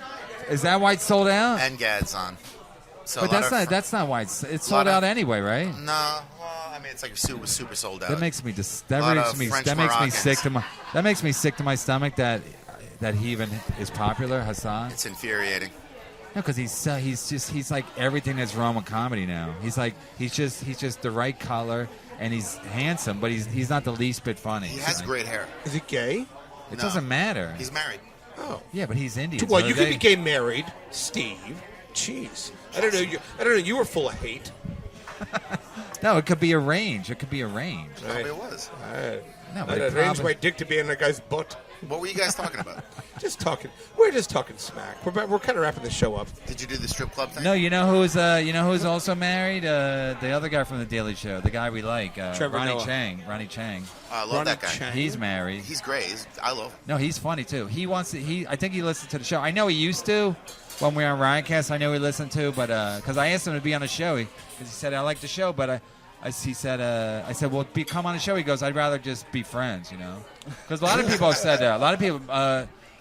Is that why it's sold out? And Gad's on. So But that's not why it's lot sold of- out anyway, right? No, well, I mean it's like super sold out. That makes me Lot of French that makes me sick to my stomach that he even is popular, Hassan. It's infuriating. No, because he's like everything that's wrong with comedy now. He's just the right color, and he's handsome, but he's not the least bit funny. He has Like, great hair. Is he gay? It No. doesn't matter. He's married. Oh. Yeah, but he's Indian. Well, so you could they- be gay married, Steve. Jeez. I don't know. You were full of hate. No, it could be arranged. It could be arranged. Probably it was. No, I'd but it arrange probably- my dick to be in that guy's butt. What were you guys talking about? Just talking. We're just talking smack. We're kind of wrapping the show up. Did you do the strip club thing? No, you know who's also married? The other guy from the Daily Show, the guy we like, Trevor Ronnie Noah. Chang. Ronnie Chang. I love Ronnie that guy. Chang. He's married. He's great. I love him. No, he's funny too. He wants to. I think he listens to the show. I know he used to when we were on Riotcast. I know he listened to, but because I asked him to be on the show, because he said I like the show, but I said, well, come on the show. He goes, I'd rather just be friends, you know, because a lot of people have said that. A lot of people.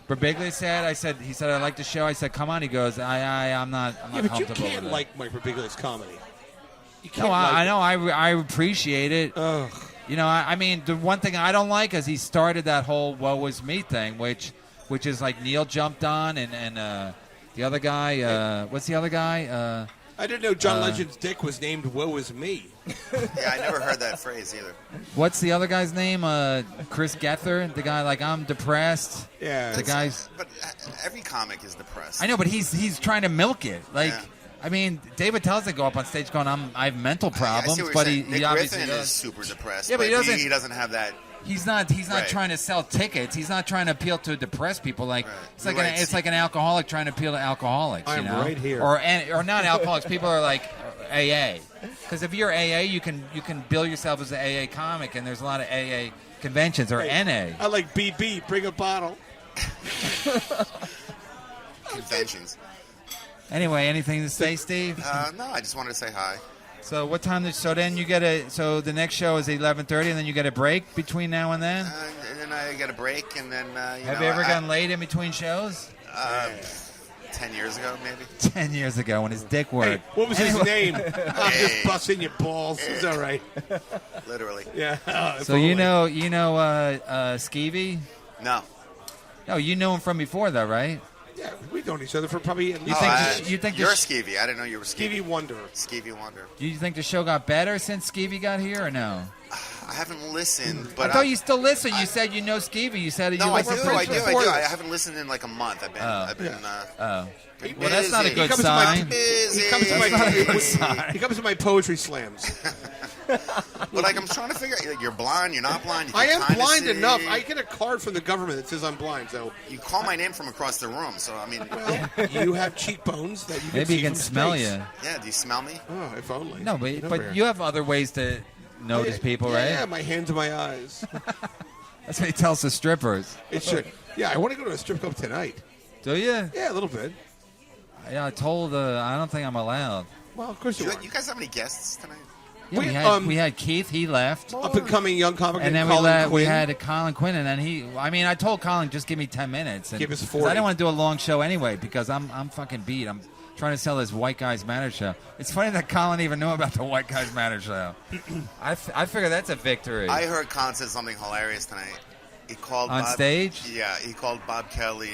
Birbiglia said, he said I like the show. I said, come on. He goes, I'm not Yeah, but you comfortable can't with it. like Mike Birbiglia's comedy. You can't No, I like know. I appreciate it. Ugh. You know, I mean, the one thing I don't like is he started that whole "woe was me" thing, which is like Neil jumped on, and the other guy. What's the other guy? I didn't know John Legend's dick was named "Woe Is Me." Yeah, I never heard that phrase either. What's the other guy's name? Chris Gether, the guy like I'm depressed. Yeah. The guy's. But every comic is depressed. I know, but he's trying to milk it. Like, Yeah. I mean, David doesn't go up on stage going, I have mental I problems, see what you're but saying. he Nick obviously Griffin does. is super depressed. Yeah, but he doesn't have that. He's not Right. trying to sell tickets. He's not trying to appeal to depressed people. Like Right. it's like You're right. it's like an alcoholic trying to appeal to alcoholics. I'm you know? right here. or not alcoholics. People are like AA. Because if you're AA, you can bill yourself as an AA comic, and there's a lot of AA conventions or NA. I like BB. Bring a bottle. Conventions. Anyway, anything to say, Steve? No, I just wanted to say hi. So what time? So then you get so the next show is 11:30, and then you get a break between now and then. And then I get a break, and then Have you ever gotten laid in between shows? 10 years ago, maybe. 10 years ago when his dick worked. Hey, what was his name? I'm just busting your balls. It's all right. Literally. Yeah. So you know Skeevey? No. No, you knew him from before, though, right? Yeah, we've known each other for probably at least. You think you're the Skeevey? I didn't know you were Skeevey. Skeevey Wonder. Skeevey Wonder. Do you think the show got better since Skeevey got here, or no? I haven't listened, but I thought you still listen. You said you know Skeevey. You said no, you I were do. friends I do. before. I haven't listened in like a month. I've been. Well, that's not a good comes sign. Busy. He comes to my poetry slams. But like, I'm trying to figure out. Like, you're blind. You're not blind. You I can am kinda blind see. enough. I get a card from the government that says I'm blind. So You call my name from across the room, so I mean, you have cheekbones that you can Maybe see he can from smell space. you. yeah. Do you smell me? Oh, if only. No, but you have other ways to notice people, right? Yeah, my hands and my eyes. That's what he tells the strippers. It should. Yeah, I want to go to a strip club tonight. Do you? Yeah, a little bit. Yeah, I told. I don't think I'm allowed. Well, of course you are. You guys have any guests tonight? Yeah, we had Keith. He left. Up and coming young comic. And then Colin we Quinn. had Colin Quinn, and then I told Colin, just give me 10 minutes. And, Give us 'cause 40. I didn't want to do a long show anyway because I'm fucking beat. I'm trying to sell this White Guys Matter show. It's funny that Colin even knew about the White Guys Matter show. I figure that's a victory. I heard Colin said something hilarious tonight. He called On Bob, stage? Yeah, he called Bob Kelly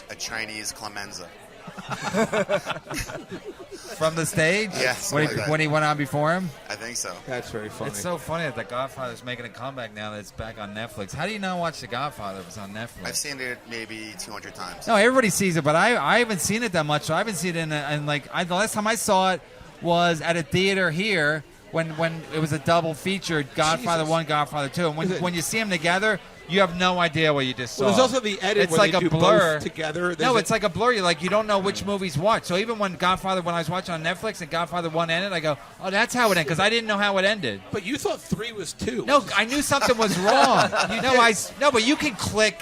a Chinese Clemenza. From the stage? Yes, When, like that. when he went on before him? I think so. That's very funny. It's so funny that The Godfather's making a comeback now that it's back on Netflix. How do you not watch The Godfather if it's on Netflix? I've seen it maybe 200 times. No, everybody sees it, but I haven't seen it that much. So I haven't seen it the last time I saw it was at a theater here when it was a double feature, Godfather 1, Godfather 2. And when you see them together, you have no idea what you just saw. Well, there's also the edit It's where like they a do blur both together. No, it's like a blur. You don't know which movies watch. So even when I was watching on Netflix and Godfather 1 ended, I go, oh, that's how it ended, because I didn't know how it ended. But you thought 3 was 2. No, I knew something was wrong. But you can click.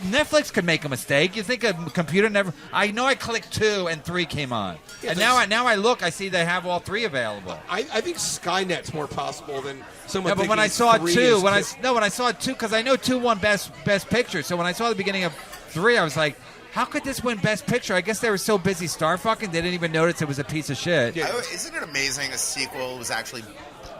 Netflix could make a mistake. You think a computer never? I know I clicked 2 and 3 came on, Yeah, and but now I look. I see they have all 3 available. I think Skynet's more possible than someone. Yeah, but when thinking I saw 3 2, is when I two. saw 2, because I know 2 won best picture. So when I saw the beginning of 3, I was like, how could this win best picture? I guess they were so busy star fucking they didn't even notice it was a piece of shit. Yeah. Isn't it amazing a sequel was actually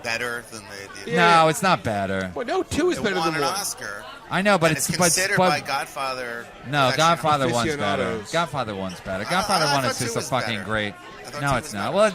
better than the No, it's not better. Well, no, 2 is it better won than an 1. Oscar. I know, but And it's considered by but Godfather. no, collection Godfather of 1's better. aficionados. Godfather 1's better. Godfather I 1 thought is just 2 a was fucking better. great. I thought No, 2 it's was not. better. Well,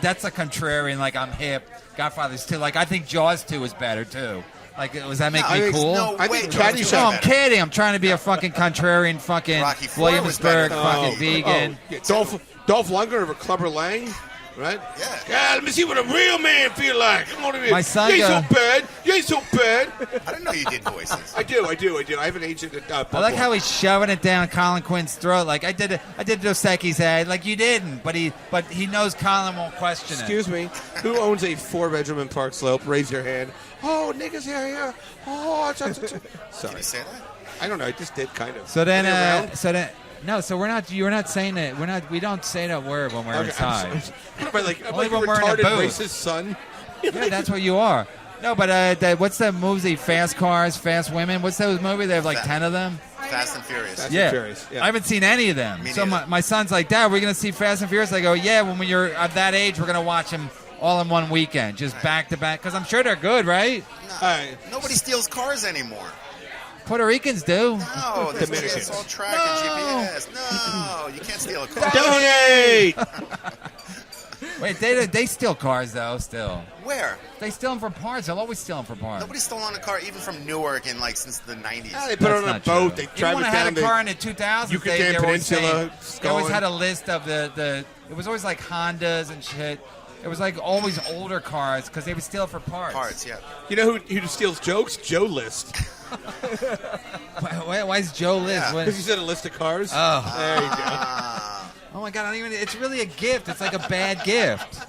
that's a contrarian. Like, I'm hip. Godfather's 2. Like, I think Jaws 2 is better too. Like, does that make me cool? No I way, think George Caddyshack- was No, I'm better. kidding. I'm trying to be a fucking contrarian, fucking Rocky IV was Williamsburg, better. fucking vegan. Yeah, Dolph Lundgren over Clubber Lang, right? Yeah. Let me see what a real man feel like. Come on in. My son You ain't go- so bad. You ain't so bad. I didn't know you did voices. I do. I have an agent at I like how he's shoving it down Colin Quinn's throat. Like, I did Dos Equis head. Like, you didn't, but he knows Colin won't question it. Excuse me. Who owns a 4-bedroom in Park Slope? Raise your hand. Oh, niggas here. Oh, Can sorry. you say that? I don't know. I just did kind of. So Are they then, around? no. So you're not saying it. We don't say that word when we're Okay, inside. I'm like Only a when we're in a retarded booth. racist son. Yeah, that's what you are. No, but what's that movie? Fast Cars, Fast Women. What's that movie? They have like 10 of them. Fast and Furious. Fast and Yeah. Furious, yeah. I haven't seen any of them. Me So neither. my son's like, Dad, we're gonna see Fast and Furious. I go, yeah. When you're at that age, we're gonna watch them all in one weekend, just back to back. Because I'm sure they're good, right? Right. Nobody steals cars anymore. Puerto Ricans do. No, Dominicans. it's all track and GPS. No, you can't steal a car. Donate. Wait, they steal cars though. Still, Where? they steal them for parts. They'll always steal them for parts. Nobody's stolen a car even from Newark in since the 90s. They put it on a not boat. true. They drive Even when it I had down. a car in the 2000s, Yucatan they were always Peninsula, saying- They always Skull. had a list of the. It was always like Hondas and shit. It was like always older cars because they would steal for parts. Parts, yeah. You know who steals jokes? Joe List. Why is Joe Liz? Yeah. What- Because he said a list of cars. Oh. There you go. Oh my god! I don't even. It's really a gift. It's like a bad gift.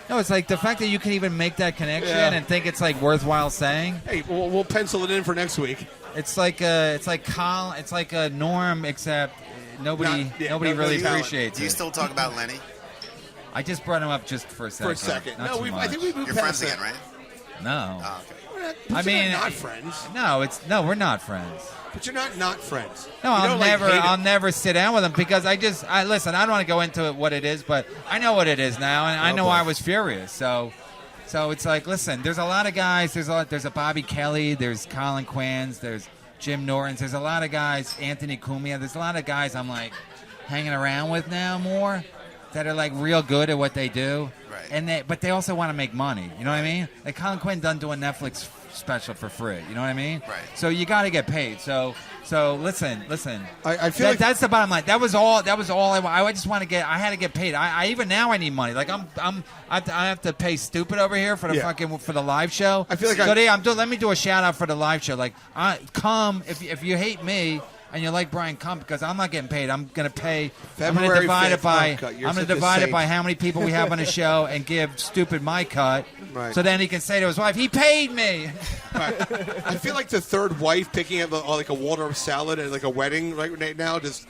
No, it's like the fact that you can even make that connection Yeah. and think it's like worthwhile saying. Hey, we'll pencil it in for next week. It's like a Norm, except nobody Not- yeah, nobody no- really no talent. appreciates Do you it. still talk about Lenny? I just brought him up just for a second. For a second. Not No, too I much. think we moved You're past friends that. again, right? No. Oh, okay. But I you're mean, not friends. No, we're not friends. But you're not friends. No, You I'll don't, like, never, hate I'll him. never sit down with him because listen. I don't want to go into it, what it is, but I know what it is now, and I know boy. I was furious. So it's like, listen, there's a lot of guys. There's a Bobby Kelly. There's Colin Quinn. There's Jim Norton's. There's a lot of guys. Anthony Cumia. There's a lot of guys I'm like hanging around with now more that are like real good at what they do. Right. But they also want to make money. You know what I mean? Like Colin Quinn done doing Netflix special for free. You know what I mean? Right. So you got to get paid. So listen. I feel like That's the bottom line. That was all. I just want to get. I had to get paid. I even now I need money. Like I have to pay stupid over here for the for the live show. I feel like let me do a shout out for the live show. Like come if you hate me. And you like Brian, come because I'm not getting paid. I'm going to pay. I'm going to February divide 5th. it by. Oh, God, you're I'm going such to a divide it saint. by how many people we have on the show and give stupid my cut. Right. So then he can say to his wife, "He paid me." Right. I feel like the third wife picking up like a Waldorf salad at like a wedding right now, just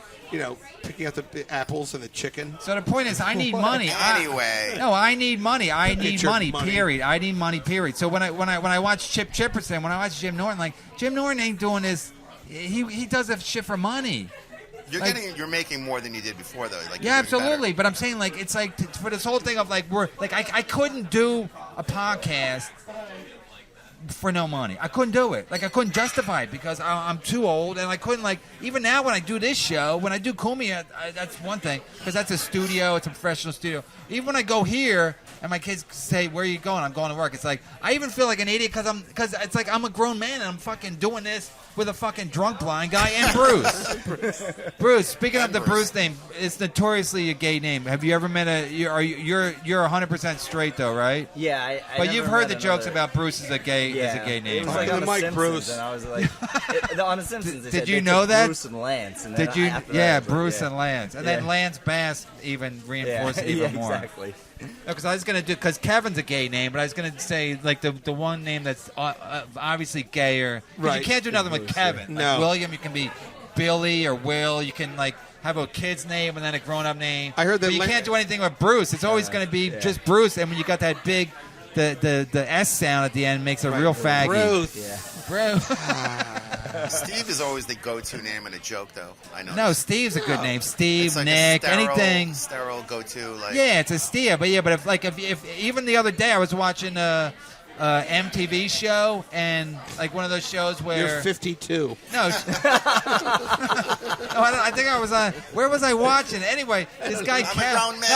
picking up the apples and the chicken. So the point is, I need money. Anyway. I need money. I need your money. money. Period. I need money. Period. So when I watch Chip Chipperson, when I watch Jim Norton, like Jim Norton ain't doing this. He does that shit for money. You're making more than you did before, though. Like, Yeah, you're doing absolutely. better. But I'm saying, like, it's like for this whole thing of like I couldn't do a podcast for no money. I couldn't do it. Like I couldn't justify it because I'm too old, and I couldn't even now when I do this show, when I do Kumia, that's one thing because that's a studio, it's a professional studio. Even when I go here and my kids say, "Where are you going?" I'm going to work. It's like I even feel like an idiot because it's like I'm a grown man and I'm fucking doing this with a fucking drunk blind guy and Bruce. Bruce. Speaking of the Bruce name, it's notoriously a gay name. Have you ever met you're 100% straight though, right? Yeah, I But never you've heard met the jokes another- about Bruce as a gay It name. was like Talking on to The Mike Simpsons, Bruce. and I was like, on The Simpsons. They Did said you they know took that? Bruce and Lance. And then Did you? after that, Yeah, I was like, Bruce yeah. and Lance, and then Yeah. Lance Bass even reinforced it even more. Exactly. Because I was gonna do because Kevin's a gay name, but I was gonna say like the one name that's obviously gayer. 'Cause Right. You can't do nothing with Kevin. Like No. William, you can be Billy or Will. You can like have a kid's name and then a grown-up name. I heard that But you can't do anything with Bruce. It's always gonna be just Bruce. And when you got that big, the S sound at the end makes a real faggy. Bruce. Yeah. Bruce. Steve is always the go-to name in a joke, though. I know. No, Steve's a good name. Steve, It's like Nick, a sterile, anything. sterile go-to. Like, Yeah, it's a Steve, but if even the other day I was watching a MTV show and like one of those shows where You're 52. no, I think I was on. Where was I watching? Anyway, this guy I'm a grown man.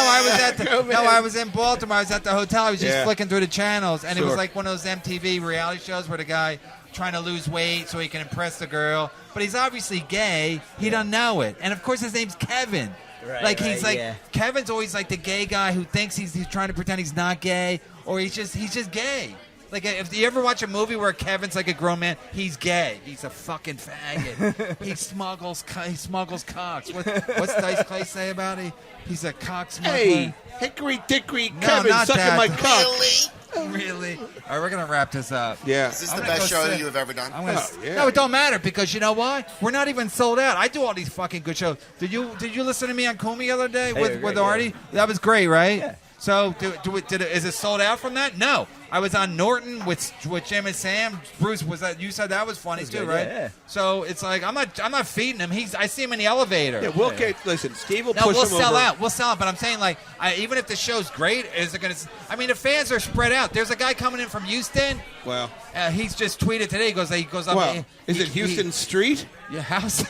No, I was in Baltimore. I was at the hotel. I was just Yeah. flicking through the channels, and it was Sure. like one of those MTV reality shows where the guy trying to lose weight so he can impress the girl, but he's obviously gay. He doesn't know it, and of course his name's Kevin. Right, He's right, like yeah. Kevin's always like the gay guy who thinks he's trying to pretend he's not gay, or he's just gay. Like if you ever watch a movie where Kevin's like a grown man, he's gay. He's a fucking faggot. He smuggles cocks. What's Dice Clay say about it? He's a cock smuggler. Hey, hickory dickory, No, Kevin not sucking that. my cock. Really? Really? All right, we're gonna wrap this up. Yeah. Is this I'm the gonna best go show sit. you have ever done? I'm gonna, Oh, yeah. No, it don't matter because you know what? We're not even sold out. I do all these fucking good shows. Did you listen to me on Comey the other day with great, Artie? yeah. That was great, right? Yeah. So is it sold out from that? No. I was on Norton with Jim and Sam. Bruce was that you said that was funny too, good, right? yeah. So it's like I'm not feeding him. I see him in the elevator. Yeah, we'll get. Listen, Steve will No, push we'll him sell over. out. We'll sell out. But I'm saying, like, even if the show's great, is it going to? I mean, the fans are spread out. There's a guy coming in from Houston. Well, He's just tweeted today. He goes up. well, is it Houston Street? Your house?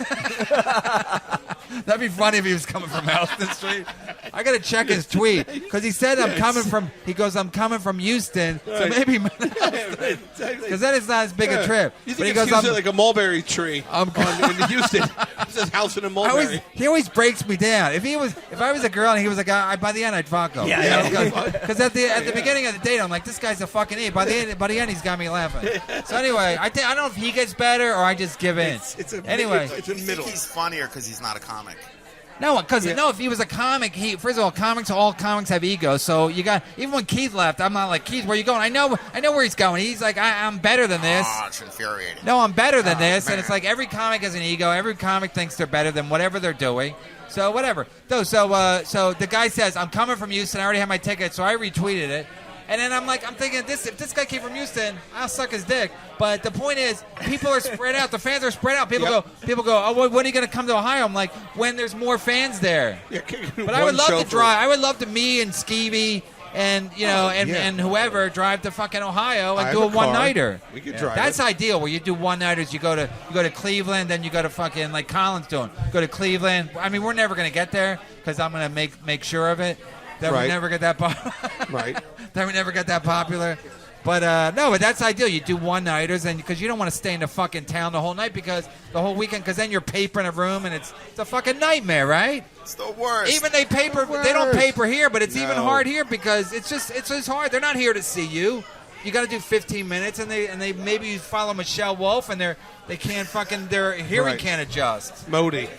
That'd be funny if he was coming from Houston Street. I gotta check his tweet because he said I'm coming from. He goes, I'm coming from Houston, so maybe because that is not as big a trip. You But think he it's goes, Houston I'm, like a mulberry tree I'm in Houston? It says house in a mulberry. he always breaks me down. If I was a girl and he was a guy, by the end I'd fuck him. Because at the beginning of the date I'm like, this guy's a fucking idiot. By the end he's got me laughing. So anyway, I don't know if he gets better or I just give in. It's a anyway. It's a I think middle. he's funnier because he's not a comic. No, because if he was a comic, first of all, all comics have egos. So you got even when Keith left, I'm not like Keith, where you going? I know where he's going. He's like, I'm better than this. It's infuriating. No, I'm better than this, man. and it's like every comic has an ego. Every comic thinks they're better than whatever they're doing. So whatever. So the guy says, I'm coming from Houston. I already have my ticket, so I retweeted it. And then I'm thinking, if this guy came from Houston, I'll suck his dick. But the point is, people are spread out. The fans are spread out. People go, oh, when are you going to come to Ohio? I'm like, when there's more fans there. Yeah, but I would love to drive. I would love to me and Skeevey and and whoever drive to fucking Ohio and do a one-nighter. We could drive. That's ideal. Where you do one-nighters. You go to Cleveland, then you go to fucking like Colin's doing. Go to Cleveland. I mean, we're never going to get there because I'm going to make sure of it. That we never get that right. That we never get that popular. But no, but that's ideal. You do one-nighters, and because you don't want to stay in the fucking town the whole night the whole weekend, because then you're papering a room, and it's a fucking nightmare, right? It's the worst. Even they don't paper here, but it's even hard here because it's just hard. They're not here to see you. You got to do 15 minutes, and they maybe follow Michelle Wolf, and they can't fucking their hearing can't adjust. Modi.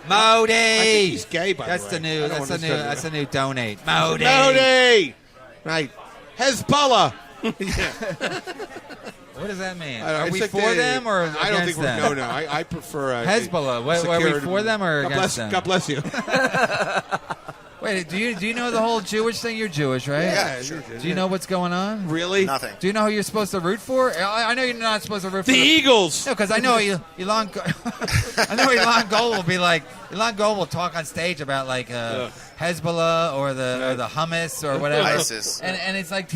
Modi. I think he's gay, by that's the way. That's the new donate. Modi. Right. Hezbollah. What does that mean? Are we for them or against them? I don't think we're. No. I prefer Hezbollah. Are we for them or against them? God bless you. Wait, do you know the whole Jewish thing? You're Jewish, right? Yeah, sure. Do you know what's going on? Really? Nothing. Do you know who you're supposed to root for? I know you're not supposed to root for the Eagles. No, because I know Elon. I know Elon Gold will be like Elon Gold will talk on stage about like Hezbollah or the hummus or whatever. ISIS. And it's like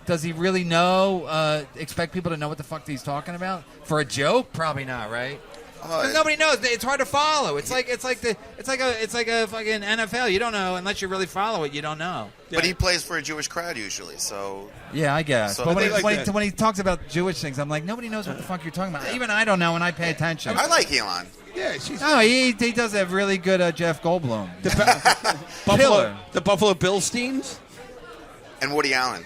does he really know? Expect people to know what the fuck he's talking about for a joke? Probably not, right? Because nobody knows. It's hard to follow. It's like a fucking NFL. You don't know unless you really follow it. You don't know. But he plays for a Jewish crowd usually, so. Yeah, I guess. So but when he talks about Jewish things, I'm like, nobody knows what the fuck you're talking about. Even I don't know, and I pay attention. I like Elon. Yeah, he does have really good Jeff Goldblum. The Buffalo Billsteins And Woody Allen.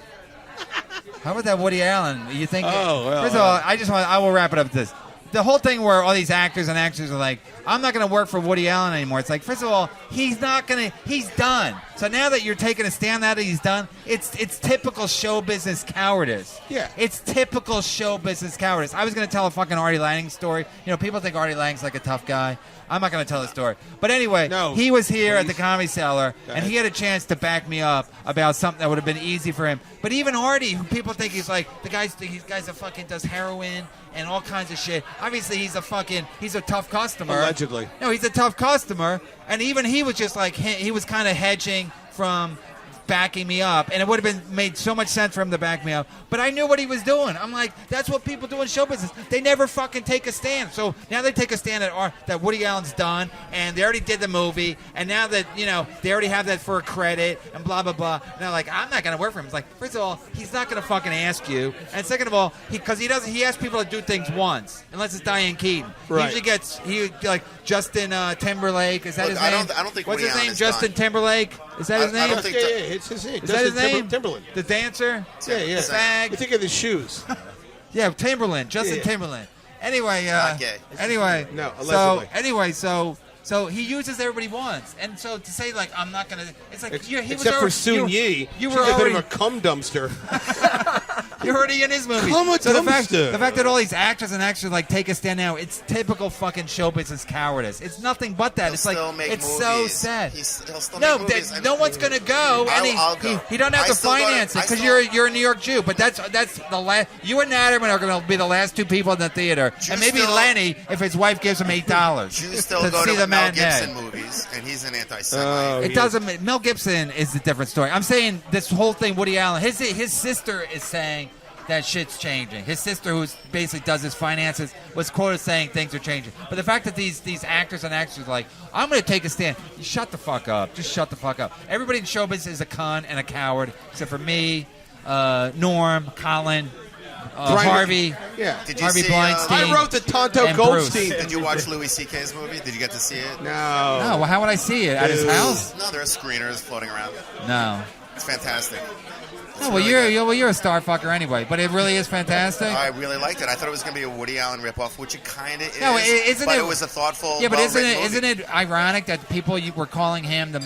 How about that Woody Allen? You think? Oh, well, first of all, I will wrap it up with this. The whole thing where all these actors and actresses are like, I'm not going to work for Woody Allen anymore. It's like, first of all, he's done. So now that you're taking a stand that he's done, it's typical show business cowardice. Yeah. It's typical show business cowardice. I was going to tell a fucking Artie Lang story. You know, people think Artie Lang's like a tough guy. I'm not going to tell the story. But anyway, he was here at the Comedy Cellar, and he had a chance to back me up about something that would have been easy for him. But even Artie, who people think he's like, he's a fucking does heroin and all kinds of shit. Obviously, he's a tough customer. Allegedly. No, he's a tough customer. And even he was just like, he was kind of hedging from backing me up, and it would have made so much sense for him to back me up, but I knew what he was doing. I'm like, that's what people do in show business. They never fucking take a stand. So now they take a stand that Woody Allen's done, and they already did the movie, and now that, they already have that for a credit, and blah, blah, blah. And they're like, I'm not going to work for him. It's like, first of all, he's not going to fucking ask you, and second of all, he asks people to do things once, unless it's Diane Keaton. Right. He usually gets, Justin Timberlake. Is that his name? I don't think What's Woody his Allen name? is Justin done. Timberlake? Is that his name? I don't think it's his name. Is that his name? Timberland. The dancer? Yeah. Fag? You think of the shoes. Yeah, Timberland. Justin Timberland. Anyway, Not gay. Anyway. No, allegedly. So he uses everybody once. And so to say, like, I'm not going to... It's like, he was Except for Soon Yi. You She's were a bit already... of a cum dumpster. You're already in his movie. The fact that all these actors and actors like take a stand now, it's typical fucking show business cowardice. It's nothing but that. It's like it's so sad. He'll still No, make movies. no one's gonna go, and I'll go. he don't have I to still go to- finance it I because still- you're a New York Jew. But that's the last. You and Natterman are gonna be the last two people in the theater, and maybe still- Lenny if his wife gives him $8 Jews still to go see to the Mel matinee. Gibson movies, and he's an anti-Semite. It doesn't. Mel Gibson is a different story. I'm saying this whole thing. Woody Allen, his sister is saying that shit's changing. His sister, who basically does his finances, was quoted saying things are changing. But the fact that these actors and actresses are like, I'm going to take a stand. Shut the fuck up. Just shut the fuck up. Everybody in showbiz is a cunt and a coward, except for me, Norm, Colin, Harvey. Yeah. Did you Harvey see? Bleinstein. I wrote the Tonto And Goldstein. Did you watch Louis C.K.'s movie? Did you get to see it? No. No, well, how would I see it? At his house? No, there are screeners floating around. No. It's fantastic. Oh, well, you're a star fucker anyway, but it really is fantastic. I really liked it. I thought it was going to be a Woody Allen ripoff, which it kind of is. No, isn't but it? It was a thoughtful. Yeah, but well-written isn't movie. it ironic that people were calling him the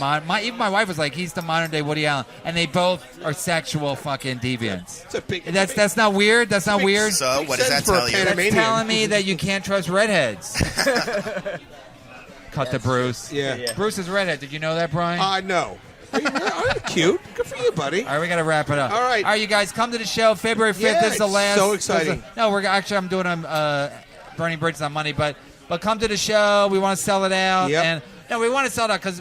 even my wife was like, he's the modern day Woody Allen, and they both are sexual fucking deviants. It's a big. That's not weird. That's not weird. So what does that sense for a tell you? Panamanian. That's telling me that you can't trust redheads. Cut to Bruce. Yeah. Bruce is a redhead. Did you know that, Brian? No. Are you cute? Good for you, buddy. All right, we got to wrap it up. All right. you guys, come to the show February 5th. Yeah, This is the it's last. so exciting. No, I'm doing Burning Bridges on Monday, but come to the show. We want to sell it out, Yep. and no, we want to sell it out because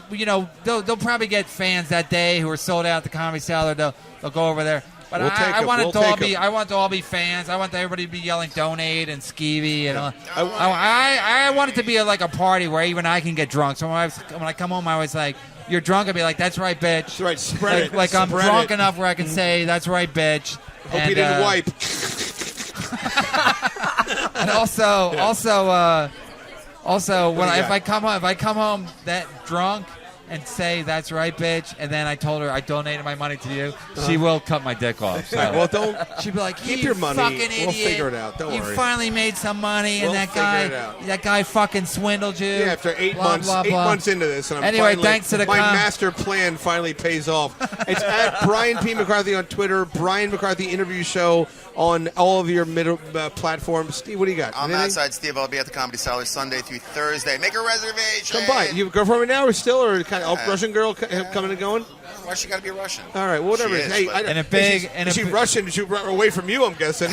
they'll probably get fans that day who are sold out at the Comedy Cellar. They'll go over there. But We'll take I 'em. want We'll it to all take 'em. be. I want to all be fans. I want everybody to be yelling "donate" and Skeevey and all. I want it to be like a party where even I can get drunk. So when I come home, I always like, "You're drunk." I'll be like, "That's right, bitch." That's right. Spread it. Like I'm Spread drunk it. enough where I can say, "That's right, bitch." Hope you didn't wipe. And also, if I come home that drunk and say that's right, bitch, and then I told her I donated my money to you, she will cut my dick off. So. Well, don't. She'd be like, Keep "You your money. fucking idiot! We'll figure it out. Don't you worry. finally made some money, We'll and figure it out. that guy fucking swindled you." Yeah, after 8 blah, months, blah, 8 blah. months into this, and I'm Anyway, finally, thanks to the my master plan finally pays off. It's at Brian P. McCarthy on Twitter, Brian McCarthy Interview Show on all of your middle platforms. Steve, what do you got? I'm Anything? outside, Steve. I'll be at the Comedy Cellar Sunday through Thursday. Make a reservation. Come by. You have a girlfriend right now, or still, or kind of Russian girl coming and going? Why she got to be Russian? All right, whatever. She is, Hey, but- is she Russian? Is she away from you? I'm guessing.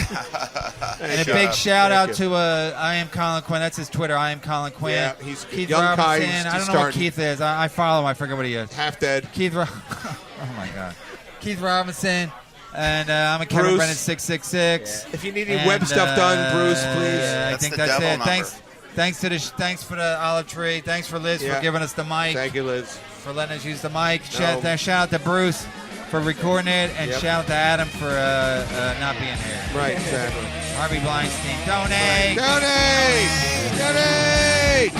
And a big shout out to I am Colin Quinn. That's his Twitter. I am Colin Quinn. Yeah, he's Keith young Kai, Robinson. he's I don't just know what starting. Keith is. I follow him. I forget what he is. Half dead. Oh my God. Keith Robinson. And I'm a Kevin Bruce. Brennan 666. If you need any web stuff done, Bruce, please. Yeah, I That's think the that's devil it. number. Thanks for the olive tree. Thanks for Liz Yeah. for giving us the mic. Thank you, Liz. For letting us use the mic. No. Shout out to Bruce for recording it, and Yep. shout out to Adam for not being here. Right, exactly. Harvey Bleinstein, donate. Donate! Donate!